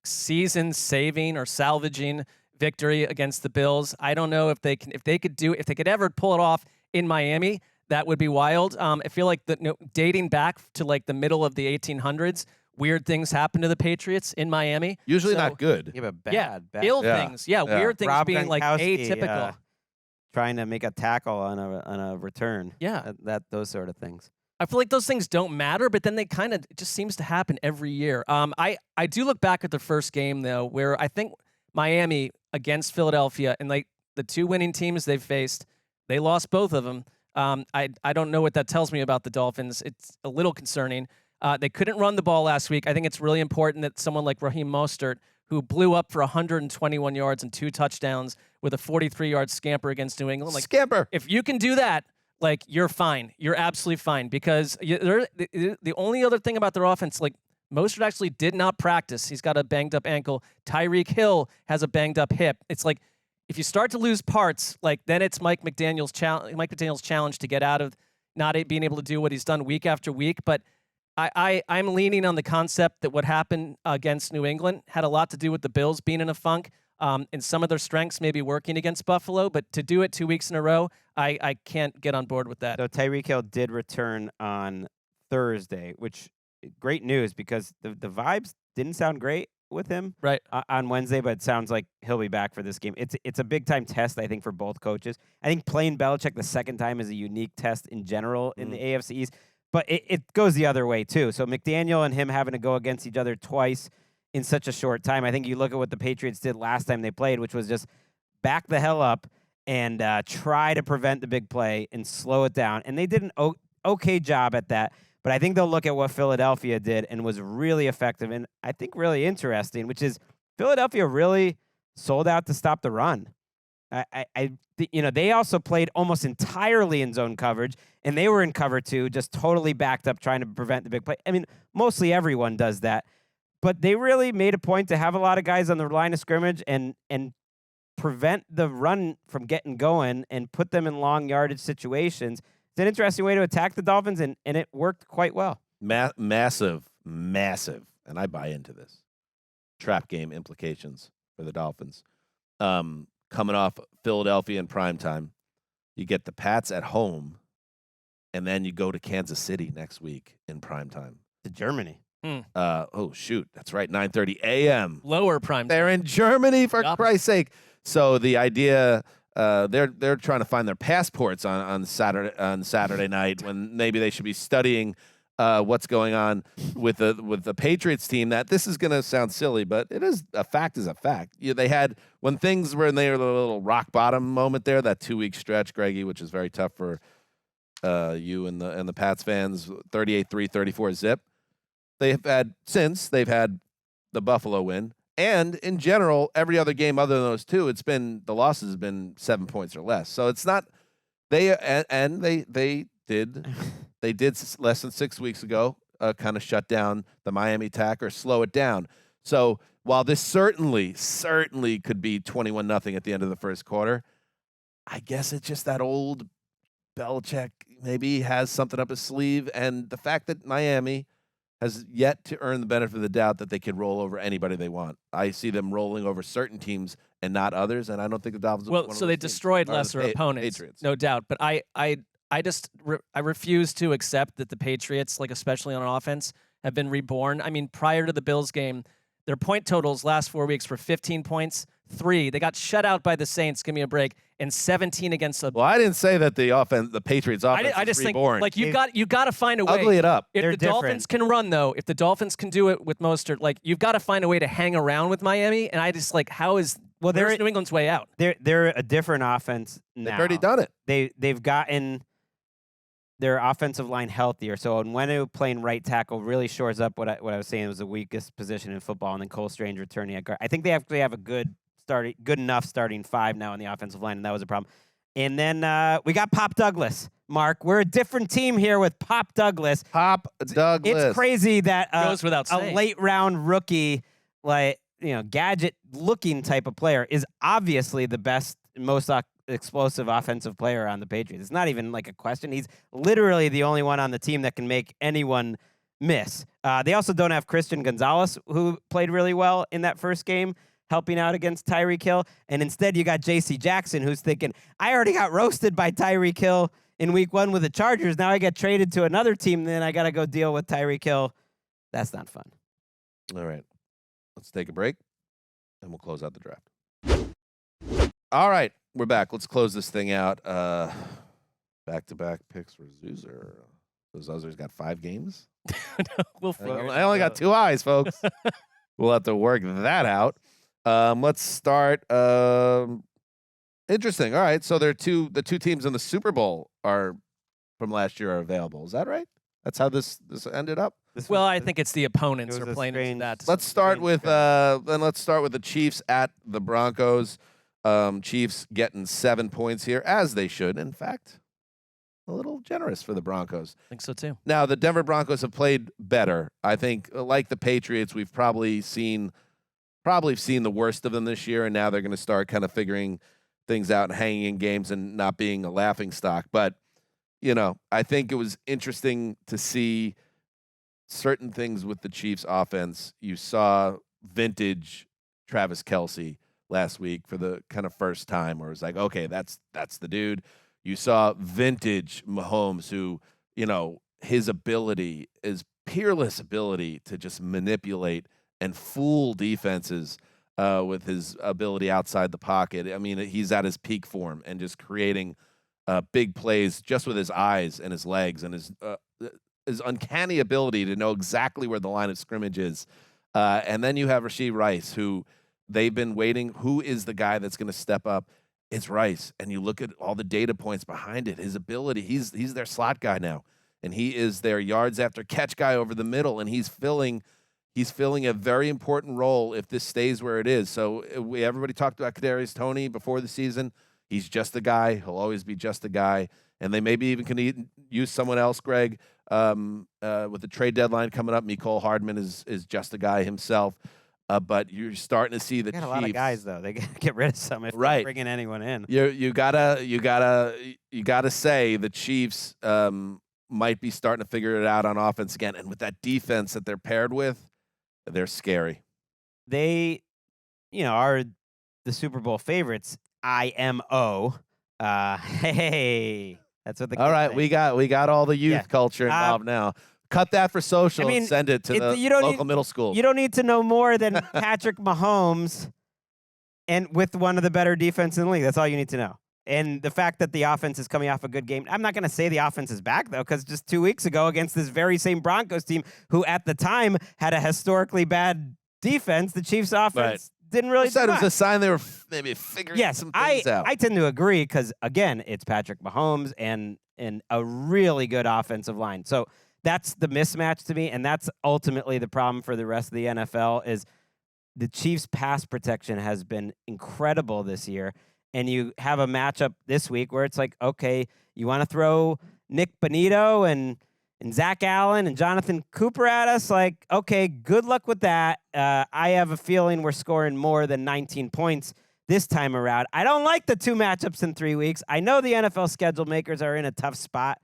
S3: season-saving or salvaging victory against the Bills. I don't know if they could ever pull it off in Miami. That would be wild. I feel like dating back to the middle of the 1800s, weird things happen to the Patriots in Miami.
S2: Usually
S3: So-
S2: not good.
S4: Yeah, but
S3: Yeah,
S4: bad.
S3: ill
S2: Yeah.
S3: things. Yeah,
S2: Yeah.
S3: weird things
S4: Rob
S3: being
S4: Gronkowski,
S3: atypical.
S4: Trying to make a tackle on a return.
S3: Yeah.
S4: Those sort of things.
S3: I feel like those things don't matter, but then it just seems to happen every year. I do look back at the first game though, where I think Miami against Philadelphia and the 2 winning teams they've faced, they lost both of them. I don't know what that tells me about the Dolphins. It's a little concerning. They couldn't run the ball last week. I think it's really important that someone like Raheem Mostert, who blew up for 121 yards and 2 touchdowns with a 43-yard scamper against New England,
S2: Scamper.
S3: if you can do that, you're fine. You're absolutely fine because the only other thing about their offense, Mostert actually did not practice. He's got a banged up ankle. Tyreek Hill has a banged up hip. It's if you start to lose parts, then it's Mike McDaniel's challenge to get out of not being able to do what he's done week after week. But I'm leaning on the concept that what happened against New England had a lot to do with the Bills being in a funk. And some of their strengths may be working against Buffalo, but to do it 2 weeks in a row, I can't get on board with that.
S4: So Tyreek Hill did return on Thursday, which great news because the vibes didn't sound great with him
S3: Right.
S4: On Wednesday, but it sounds like he'll be back for this game. It's a big time test, I think, for both coaches. I think playing Belichick the second time is a unique test in general in the AFC East, but it goes the other way too. So McDaniel and him having to go against each other twice in such a short time. I think you look at what the Patriots did last time they played, which was just back the hell up and try to prevent the big play and slow it down. And they did an okay job at that. But I think they'll look at what Philadelphia did and was really effective and I think really interesting, which is Philadelphia really sold out to stop the run. They also played almost entirely in zone coverage, and they were in cover 2, just totally backed up trying to prevent the big play. I mean, mostly everyone does that. But they really made a point to have a lot of guys on the line of scrimmage and prevent the run from getting going and put them in long yardage situations. It's an interesting way to attack the Dolphins, and it worked quite well.
S2: Massive, and I buy into this. Trap game implications for the Dolphins. Coming off Philadelphia in primetime, you get the Pats at home, and then you go to Kansas City next week in primetime.
S4: To Germany.
S2: Oh, shoot. That's right, 9:30 a.m.
S3: Lower prime.
S2: They're in Germany, for
S3: Yup.
S2: Christ's sake. So the idea, they're trying to find their passports on Saturday night when maybe they should be studying what's going on with the Patriots team. That this is going to sound silly, but it is a fact. They had when things were in their little rock bottom moment there, that 2-week stretch, Greggy, which is very tough for you and the Pats fans. 38-3, 34-zip. They've had the Buffalo win. And in general, every other game other than those two, the losses have been 7 points or less. So it's not they did less than 6 weeks ago kind of shut down the Miami attack or slow it down. So while this certainly could be 21-0 at the end of the first quarter, I guess it's just that old Belichick maybe has something up his sleeve, and the fact that Miami has yet to earn the benefit of the doubt that they can roll over anybody they want. I see them rolling over certain teams and not others, and I don't think the Dolphins.
S3: Well, so they destroyed lesser opponents,
S2: Patriots.
S3: no doubt. But I refuse to accept that the Patriots, like especially on offense, have been reborn. I mean, prior to the Bills game, their point totals last 4 weeks were 15 points, 3. They got shut out by the Saints. Give me a break. And 17 against the.
S2: Well, I didn't say that the Patriots offense
S3: I just
S2: is reborn.
S3: think like you got to find a way.
S2: Ugly it up.
S3: If
S4: They're
S3: the
S4: different.
S3: Dolphins can run though, if the Dolphins can do it with Mostert, like you've got to find a way to hang around with Miami. And I just like where's New England's way out?
S4: They're a different offense now.
S2: They've already done it.
S4: They've gotten their offensive line healthier. So Onwenu playing right tackle really shores up what I was saying was the weakest position in football, and then Cole Strange returning at guard. I think they actually have a good enough starting 5 now on the offensive line, and that was a problem. And then we got Pop Douglas. Mark, we're a different team here with Pop Douglas.
S2: Pop Douglas.
S4: It's crazy that
S3: Goes without saying.
S4: a late round rookie, gadget looking type of player is obviously the best, most explosive offensive player on the Patriots. It's not even like a question. He's literally the only one on the team that can make anyone miss. They also don't have Christian Gonzalez, who played really well in that first game, helping out against Tyreek Hill. And instead, you got J.C. Jackson, who's thinking, I already got roasted by Tyreek Hill in week 1 with the Chargers. Now I get traded to another team, then I got to go deal with Tyreek Hill. That's not fun.
S2: All right. Let's take a break, and we'll close out the draft. All right. We're back. Let's close this thing out. Back-to-back picks for Zuzer. So Zuzer's got 5 games?
S3: We'll figure it
S2: I only got 2 eyes, folks. We'll have to work that out. Let's start. Interesting. All right. So the two teams in the Super Bowl from last year are available. Is that right? That's how this ended up.
S3: Well, I think it's the opponents
S4: it
S3: are
S4: was a
S3: playing into
S4: strange-
S3: that.
S2: Let's start with the Chiefs at the Broncos. Chiefs getting 7 points here, as they should. In fact, a little generous for the Broncos.
S3: I think so too.
S2: Now, the Denver Broncos have played better. I think, like the Patriots, we've probably seen the worst of them this year, and now they're going to start kind of figuring things out and hanging in games and not being a laughingstock. But, I think it was interesting to see certain things with the Chiefs offense. You saw vintage Travis Kelce last week for the kind of first time, where it was like, okay, that's the dude. You saw vintage Mahomes, who, his ability, his peerless ability to just manipulate and fool defenses with his ability outside the pocket. I mean, he's at his peak form and just creating big plays just with his eyes and his legs and his uncanny ability to know exactly where the line of scrimmage is. And then you have Rashee Rice, who they've been waiting. Who is the guy that's going to step up? It's Rice. And you look at all the data points behind it, his ability. He's their slot guy now, and he is their yards after catch guy over the middle, and he's filling a very important role if this stays where it is. So everybody talked about Kadarius Toney before the season. He's just a guy. He'll always be just a guy. And they maybe even can use someone else, Greg, with the trade deadline coming up. Mecole Hardman is just a guy himself. but you're starting to see the
S4: They got
S2: Chiefs.
S4: a lot of guys though. They got to get rid of some if
S2: Right.
S4: they're bringing anyone in.
S2: You gotta say the Chiefs might be starting to figure it out on offense again, and with that defense that they're paired with, they're scary.
S4: They, are the Super Bowl favorites. IMO. Hey, that's what the.
S2: All
S4: kids
S2: right,
S4: say.
S2: we got all the youth
S4: Yeah.
S2: culture involved now. Cut that for social
S4: I mean,
S2: and send it to the
S4: you don't
S2: local
S4: need-
S2: middle school.
S4: You don't need to know more than Patrick Mahomes, and with one of the better defense in the league. That's all you need to know. And the fact that the offense is coming off a good game. I'm not going to say the offense is back, though, because just 2 weeks ago against this very same Broncos team, who at the time had a historically bad defense, the Chiefs' offense didn't really
S2: I said
S4: do
S2: it was
S4: much.
S2: a sign they were maybe figuring
S4: Yes,
S2: some things out.
S4: I tend to agree because, again, it's Patrick Mahomes and a really good offensive line. So that's the mismatch to me, and that's ultimately the problem for the rest of the NFL is the Chiefs' pass protection has been incredible this year. And you have a matchup this week where it's like, okay, you want to throw Nick Bonito and Zach Allen and Jonathan Cooper at us? Like, okay, good luck with that. I have a feeling we're scoring more than 19 points this time around. I don't like the 2 matchups in 3 weeks. I know the NFL schedule makers are in a tough spot,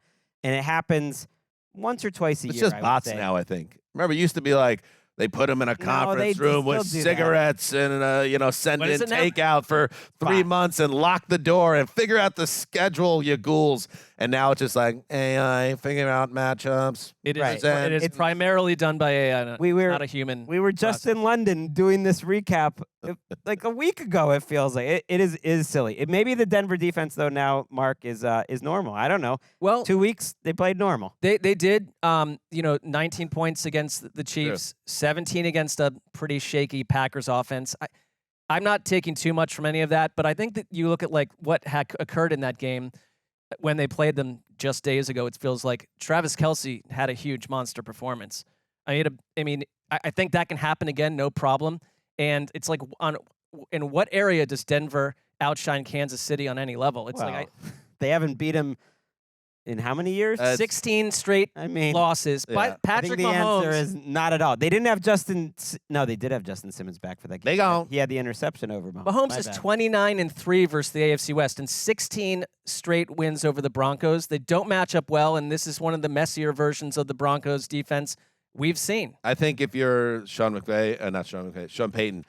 S4: and it happens once or twice a
S2: It's
S4: year.
S2: just
S4: I would
S2: bots
S4: say.
S2: now, I think. Remember, it used to be like they put them in a conference
S4: they
S2: room with
S4: still do that.
S2: cigarettes and, send
S3: What
S2: in
S3: is it now?
S2: takeout for 3
S4: Bots.
S2: months and lock the door and figure out the schedule, you ghouls. And now it's just like AI, figuring out matchups.
S3: It is.
S4: Right.
S3: It is
S4: It's-
S3: primarily done by AI,
S4: We were
S3: not a human.
S4: We were just
S3: process.
S4: in London doing this recap like a week ago. It feels like it is silly. It maybe the Denver defense though now, Mark, is normal. I don't know.
S3: Well,
S4: 2 weeks they played normal.
S3: They did 19 points against the Chiefs, 17 against a pretty shaky Packers offense. I'm not taking too much from any of that, but I think that you look at like what had occurred in that game when they played them just days ago. It feels like Travis Kelce had a huge monster performance. I think that can happen again, no problem. And it's like in what area does Denver outshine Kansas City on any level? It's like
S4: They haven't beat him in how many years?
S3: 16 straight
S4: I mean,
S3: losses.
S2: yeah.
S3: But
S4: I
S3: Patrick
S4: think the
S3: Mahomes
S4: answer is not at all. They didn't have Justin. No, they did have Justin Simmons back for that game.
S2: They gone.
S4: He had the interception over Mahomes.
S3: Mahomes
S4: My
S3: is
S4: bad.
S3: 29-3 versus the AFC West and 16 straight wins over the Broncos. They don't match up well, and this is one of the messier versions of the Broncos defense we've seen.
S2: I think if you're Sean Payton,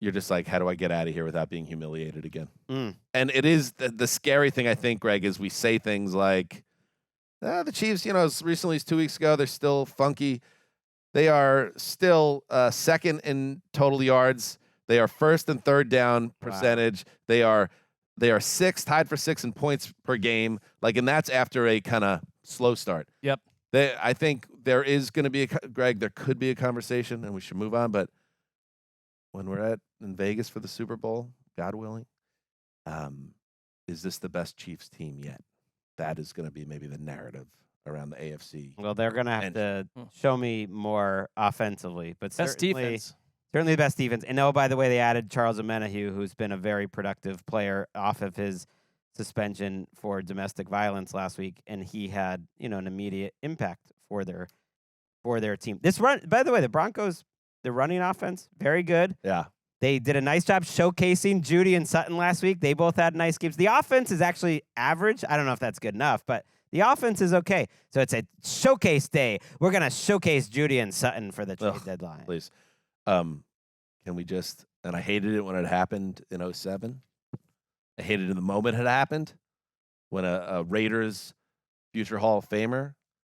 S2: you're just like, how do I get out of here without being humiliated again?
S4: Mm.
S2: And it is the scary thing, I think, Greg, is we say things like, the Chiefs, as recently as 2 weeks ago, they're still funky. They are still second in total yards. They are first and third down percentage. They are sixth, tied for sixth in points per game. And that's after a kind of slow start.
S3: Yep.
S2: I think there is going to be Greg. There could be a conversation, and we should move on. But when we're in Vegas for the Super Bowl, God willing, is this the best Chiefs team yet? That is going to be maybe the narrative around the AFC.
S4: Well, they're gonna have to show me more offensively, but
S3: Best defense.
S4: Certainly the best defense. And by the way, they added Charles Omenihu, who's been a very productive player off of his suspension for domestic violence last week, and he had an immediate impact for their team. By the way, the Broncos, the running offense, very good.
S2: Yeah.
S4: They did a nice job showcasing Judy and Sutton last week. They both had nice games. The offense is actually average. I don't know if that's good enough, but the offense is okay. So it's a showcase day. We're going to showcase Judy and Sutton for the trade deadline.
S2: Please. Can we just, and I hated it when it happened in 2007. I hated it the moment it happened when a Raiders future Hall of Famer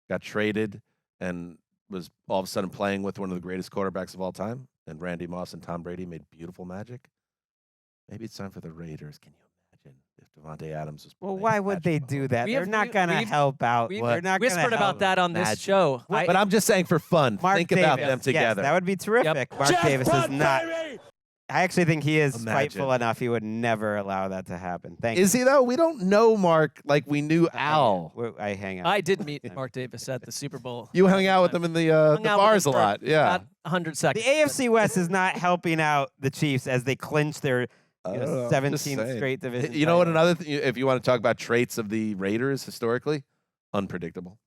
S2: got traded and was all of a sudden playing with one of the greatest quarterbacks of all time. And Randy Moss and Tom Brady made beautiful magic. Maybe it's time for the Raiders. Can you imagine if Devontae Adams was
S4: Well,
S2: playing
S4: why
S2: with
S4: would they
S2: Patrick
S4: do
S2: Mahomes?
S4: that? They're not going to help out.
S3: we've
S4: They're not gonna
S3: whispered about
S4: help.
S3: that on this
S2: Magic.
S3: show.
S2: But I'm just saying for fun.
S4: Mark
S2: Think
S4: Davis.
S2: about them
S4: Yes,
S2: together.
S4: that would be terrific. Mark Davis is not. I actually think he is
S2: Imagine.
S4: spiteful enough. He would never allow that to happen. Thank
S2: Is
S4: you.
S2: he though? We don't know Mark like we knew Al.
S4: I hang out.
S3: I did meet Mark Davis at the Super Bowl.
S2: You hung out with him in the
S3: Hung out with
S2: bars a
S3: him for
S2: lot. Yeah.
S3: About 100
S4: The
S3: seconds.
S4: AFC West is not helping out the Chiefs as they clinch their
S2: I don't know, I'm just
S4: 17th
S2: saying.
S4: straight division.
S2: You know what?
S4: title.
S2: Another thing, if you want to talk about traits of the Raiders historically, unpredictable.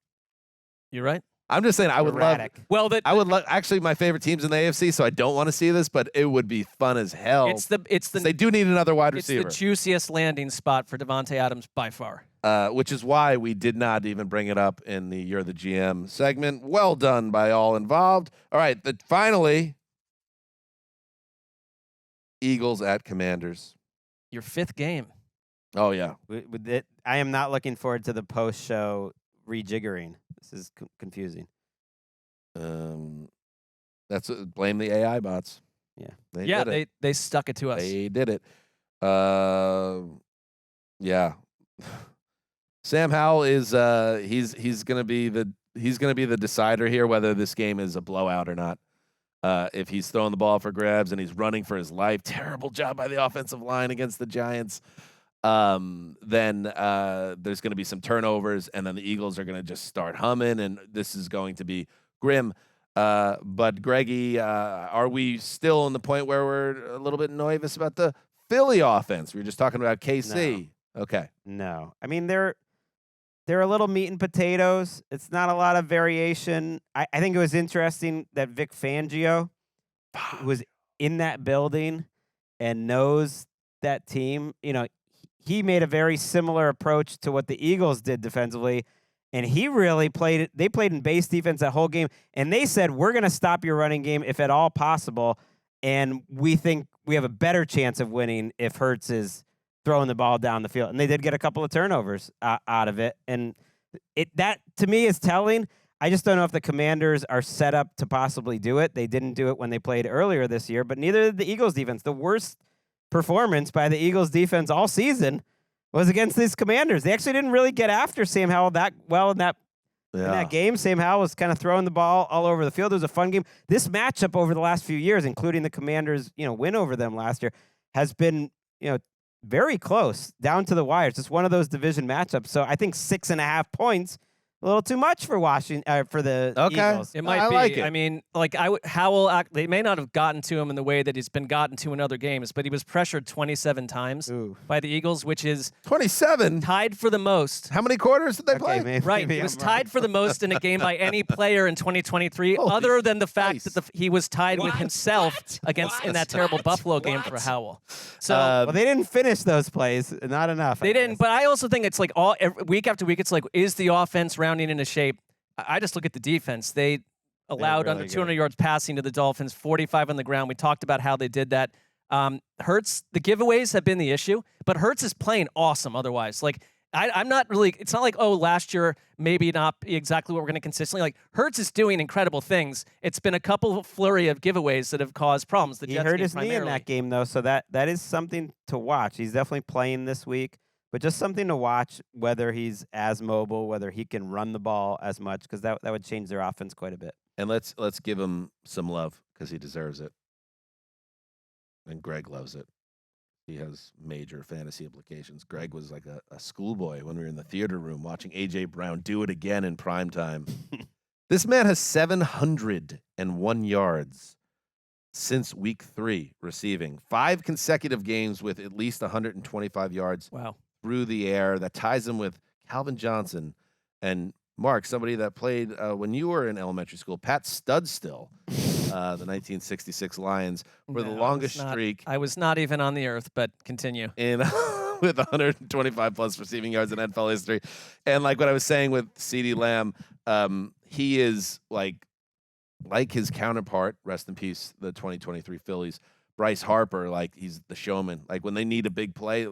S3: You're right.
S2: I'm just saying I would
S4: Erratic.
S3: Well,
S2: I would love. Actually, my favorite team's in the AFC, so I don't want to see this, but it would be fun as hell.
S3: it's the
S2: 'Cause they do need another wide
S3: it's
S2: receiver,
S3: the juiciest landing spot for Devontae Adams by far.
S2: which is why we did not even bring it up in the You're the GM segment. Well done by all involved. All right, finally, Eagles at Commanders.
S3: Your 5th game.
S2: Oh yeah,
S4: I am not looking forward to the post-show rejiggering. This is confusing.
S2: that's blame the AI bots.
S4: Yeah.
S3: They stuck it to us.
S2: They did it. Yeah. Sam Howell is he's gonna be the decider here whether this game is a blowout or not. If he's throwing the ball for grabs and he's running for his life, terrible job by the offensive line against the Giants. Then there's going to be some turnovers, and then the Eagles are going to just start humming, and this is going to be grim. But Greggy, are we still on the point where we're a little bit nervous about the Philly offense? We were just talking about KC.
S4: No.
S2: Okay.
S4: No. I mean, they're a little meat and potatoes. It's not a lot of variation. I think it was interesting that Vic Fangio was in that building and knows that team. You know, he made a very similar approach to what the Eagles did defensively, and he really played it. They played in base defense that whole game, and they said, we're going to stop your running game if at all possible, and we think we have a better chance of winning if Hurts is throwing the ball down the field. And they did get a couple of turnovers out of it, and that, to me, is telling. I just don't know if the Commanders are set up to possibly do it. They didn't do it when they played earlier this year, but neither did the Eagles defense. The worst performance by the Eagles defense all season was against these Commanders. They actually didn't really get after Sam Howell that well in that game. Sam Howell was kind of throwing the ball all over the field. It was a fun game. This matchup over the last few years, including the Commanders, win over them last year, has been, very close down to the wire. It's just one of those division matchups. So I think 6.5 points, a little too much for for the Eagles.
S3: It might
S2: I
S3: be.
S2: like it.
S3: I mean, Howell, they may not have gotten to him in the way that he's been gotten to in other games, but he was pressured 27 times by the Eagles, which is
S2: 27.
S3: tied for the most.
S2: How many quarters did they play?
S3: Right. It was tied for the most in a game by any player in 2023, other than the fact that he was tied with himself in that terrible Buffalo game for Howell. So
S4: well, they didn't finish those plays. Not enough.
S3: They didn't, but I also think it's like week after week, it's like, is the offense rounding into shape? I just look at the defense. They allowed under 200 yards passing to the Dolphins, 45 on the ground. We talked about how they did that. Hurts, the giveaways have been the issue, but Hurts is playing awesome otherwise. Like, I'm not really, it's not like, last year, maybe not exactly what we're going to consistently. Like, Hurts is doing incredible things. It's been a couple flurry of giveaways that have caused problems.
S4: He hurt his knee in that game, though, so that is something to watch. He's definitely playing this week, but just something to watch, whether he's as mobile, whether he can run the ball as much, because that would change their offense quite a bit.
S2: And let's give him some love because he deserves it. And Greg loves it. He has major fantasy implications. Greg was like a schoolboy when we were in the theater room watching A.J. Brown do it again in prime time. This man has 701 yards since week 3 receiving. 5 consecutive games with at least 125 yards through the air. That ties him with Calvin Johnson and Mark, somebody that played when you were in elementary school, Pat Studstill, the 1966 Lions, were the longest streak.
S3: I was not even on the earth, but continue.
S2: With 125 plus receiving yards in NFL history. And like what I was saying with CeeDee Lamb, he is like his counterpart, rest in peace, the 2023 Phillies, Bryce Harper, like he's the showman. Like when they need a big play,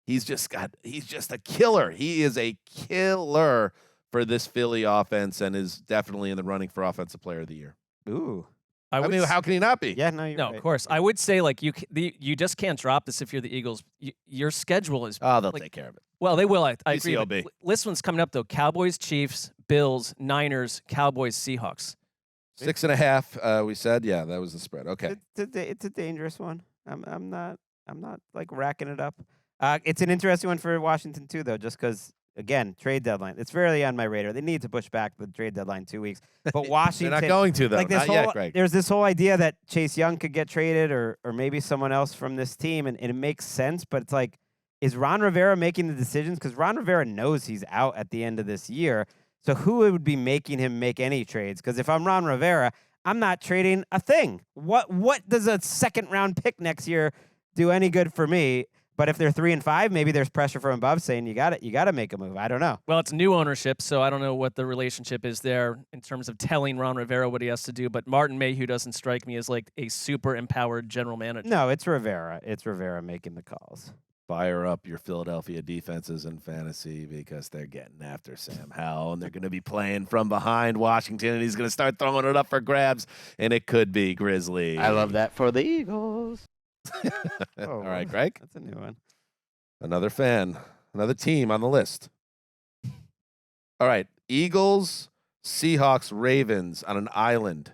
S2: he's just a killer. He is a killer for this Philly offense and is definitely in the running for Offensive Player of the Year.
S4: Ooh.
S2: I mean, how can he not be?
S4: Yeah, no, you're right.
S3: Of course. I would say, like, you just can't drop this if you're the Eagles. Your schedule is...
S2: Oh, they'll take care of it.
S3: Well, they will. I agree.
S2: PCOB.
S3: This one's coming up, though. Cowboys, Chiefs, Bills, Niners, Cowboys, Seahawks.
S2: 6.5, we said. Yeah, that was the spread. Okay.
S4: It's a dangerous one. I'm not like racking it up. It's an interesting one for Washington, too, though, just because... Again, trade deadline. It's rarely on my radar. They need to push back the trade deadline 2 weeks. But Washington...
S2: They're not going to, though.
S4: Like this
S2: not yet, Greg.
S4: There's this whole idea that Chase Young could get traded or maybe someone else from this team, and it makes sense. But it's like, is Ron Rivera making the decisions? Because Ron Rivera knows he's out at the end of this year. So who would be making him make any trades? Because if I'm Ron Rivera, I'm not trading a thing. What does a second round pick next year do any good for me? But if they're 3-5, maybe there's pressure from above saying you got to make a move. I don't know.
S3: Well, it's new ownership, so I don't know what the relationship is there in terms of telling Ron Rivera what he has to do. But Martin Mayhew doesn't strike me as like a super empowered general manager.
S4: No, it's Rivera. It's Rivera making the calls.
S2: Fire up your Philadelphia defenses in fantasy because they're getting after Sam Howell, and they're going to be playing from behind Washington, and he's going to start throwing it up for grabs, and it could be Grizzly.
S4: I love that for the Eagles.
S2: All right, Greg.
S4: That's a new one.
S2: Another fan, another team on the list. All right, Eagles, Seahawks, Ravens on an island.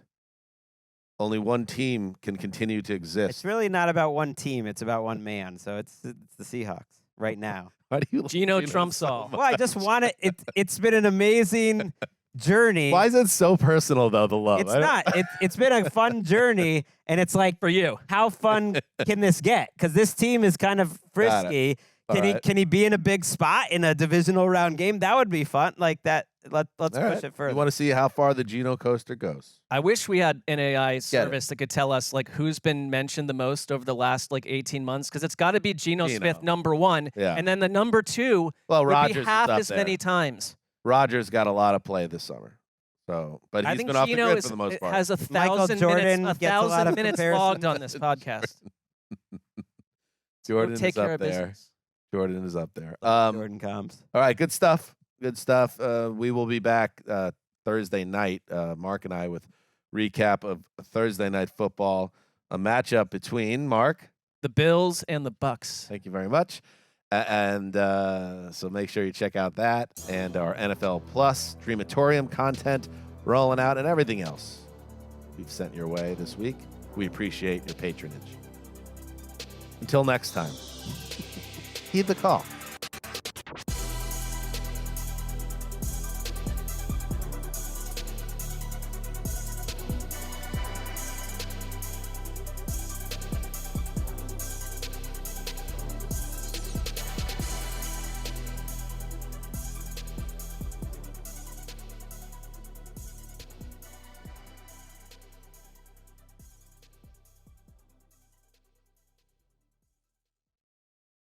S2: Only one team can continue to exist.
S4: It's really not about one team. It's about one man. So it's the Seahawks right now.
S2: Why do you
S3: Geno trumps all.
S4: Well, I just want it. It's been an amazing journey.
S2: Why is it so personal, though, the love?
S4: It's not. It's been a fun journey, and it's like,
S3: For you.
S4: how fun can this get? Because this team is kind of frisky. Can he be in a big spot in a divisional round game? That would be fun. Like that. Let's push it further.
S2: You want to see how far the Geno coaster goes?
S3: I wish we had an AI service that could tell us like who's been mentioned the most over the last like 18 months, because it's got to be Geno Smith number 1,
S2: Yeah.
S3: and then the number 2
S2: Well,
S3: would
S2: Rodgers
S3: be
S2: is
S3: half
S2: up
S3: as
S2: there.
S3: many times.
S2: Rodgers got a lot of play this summer, but
S3: I
S2: he's
S3: think
S2: been off the
S3: Geno
S2: grid for the most part.
S3: has
S4: Michael
S3: 1,000
S4: Jordan
S3: minutes,
S4: gets a lot
S3: 1,000
S4: of
S3: minutes
S4: comparison.
S3: logged on this podcast.
S2: Jordan
S3: We'll take
S2: is
S3: care
S2: up
S3: of
S2: there.
S3: business.
S2: Jordan is up there.
S4: Jordan comes.
S2: All right, good stuff. Good stuff. We will be back Thursday night, Mark and I, with recap of Thursday night football, a matchup between Mark.
S3: The Bills and the Bucks.
S2: Thank you very much. And so make sure you check out that and our NFL Plus Dreamatorium content rolling out and everything else we've sent your way this week. We appreciate your patronage. Until next time, heed the call.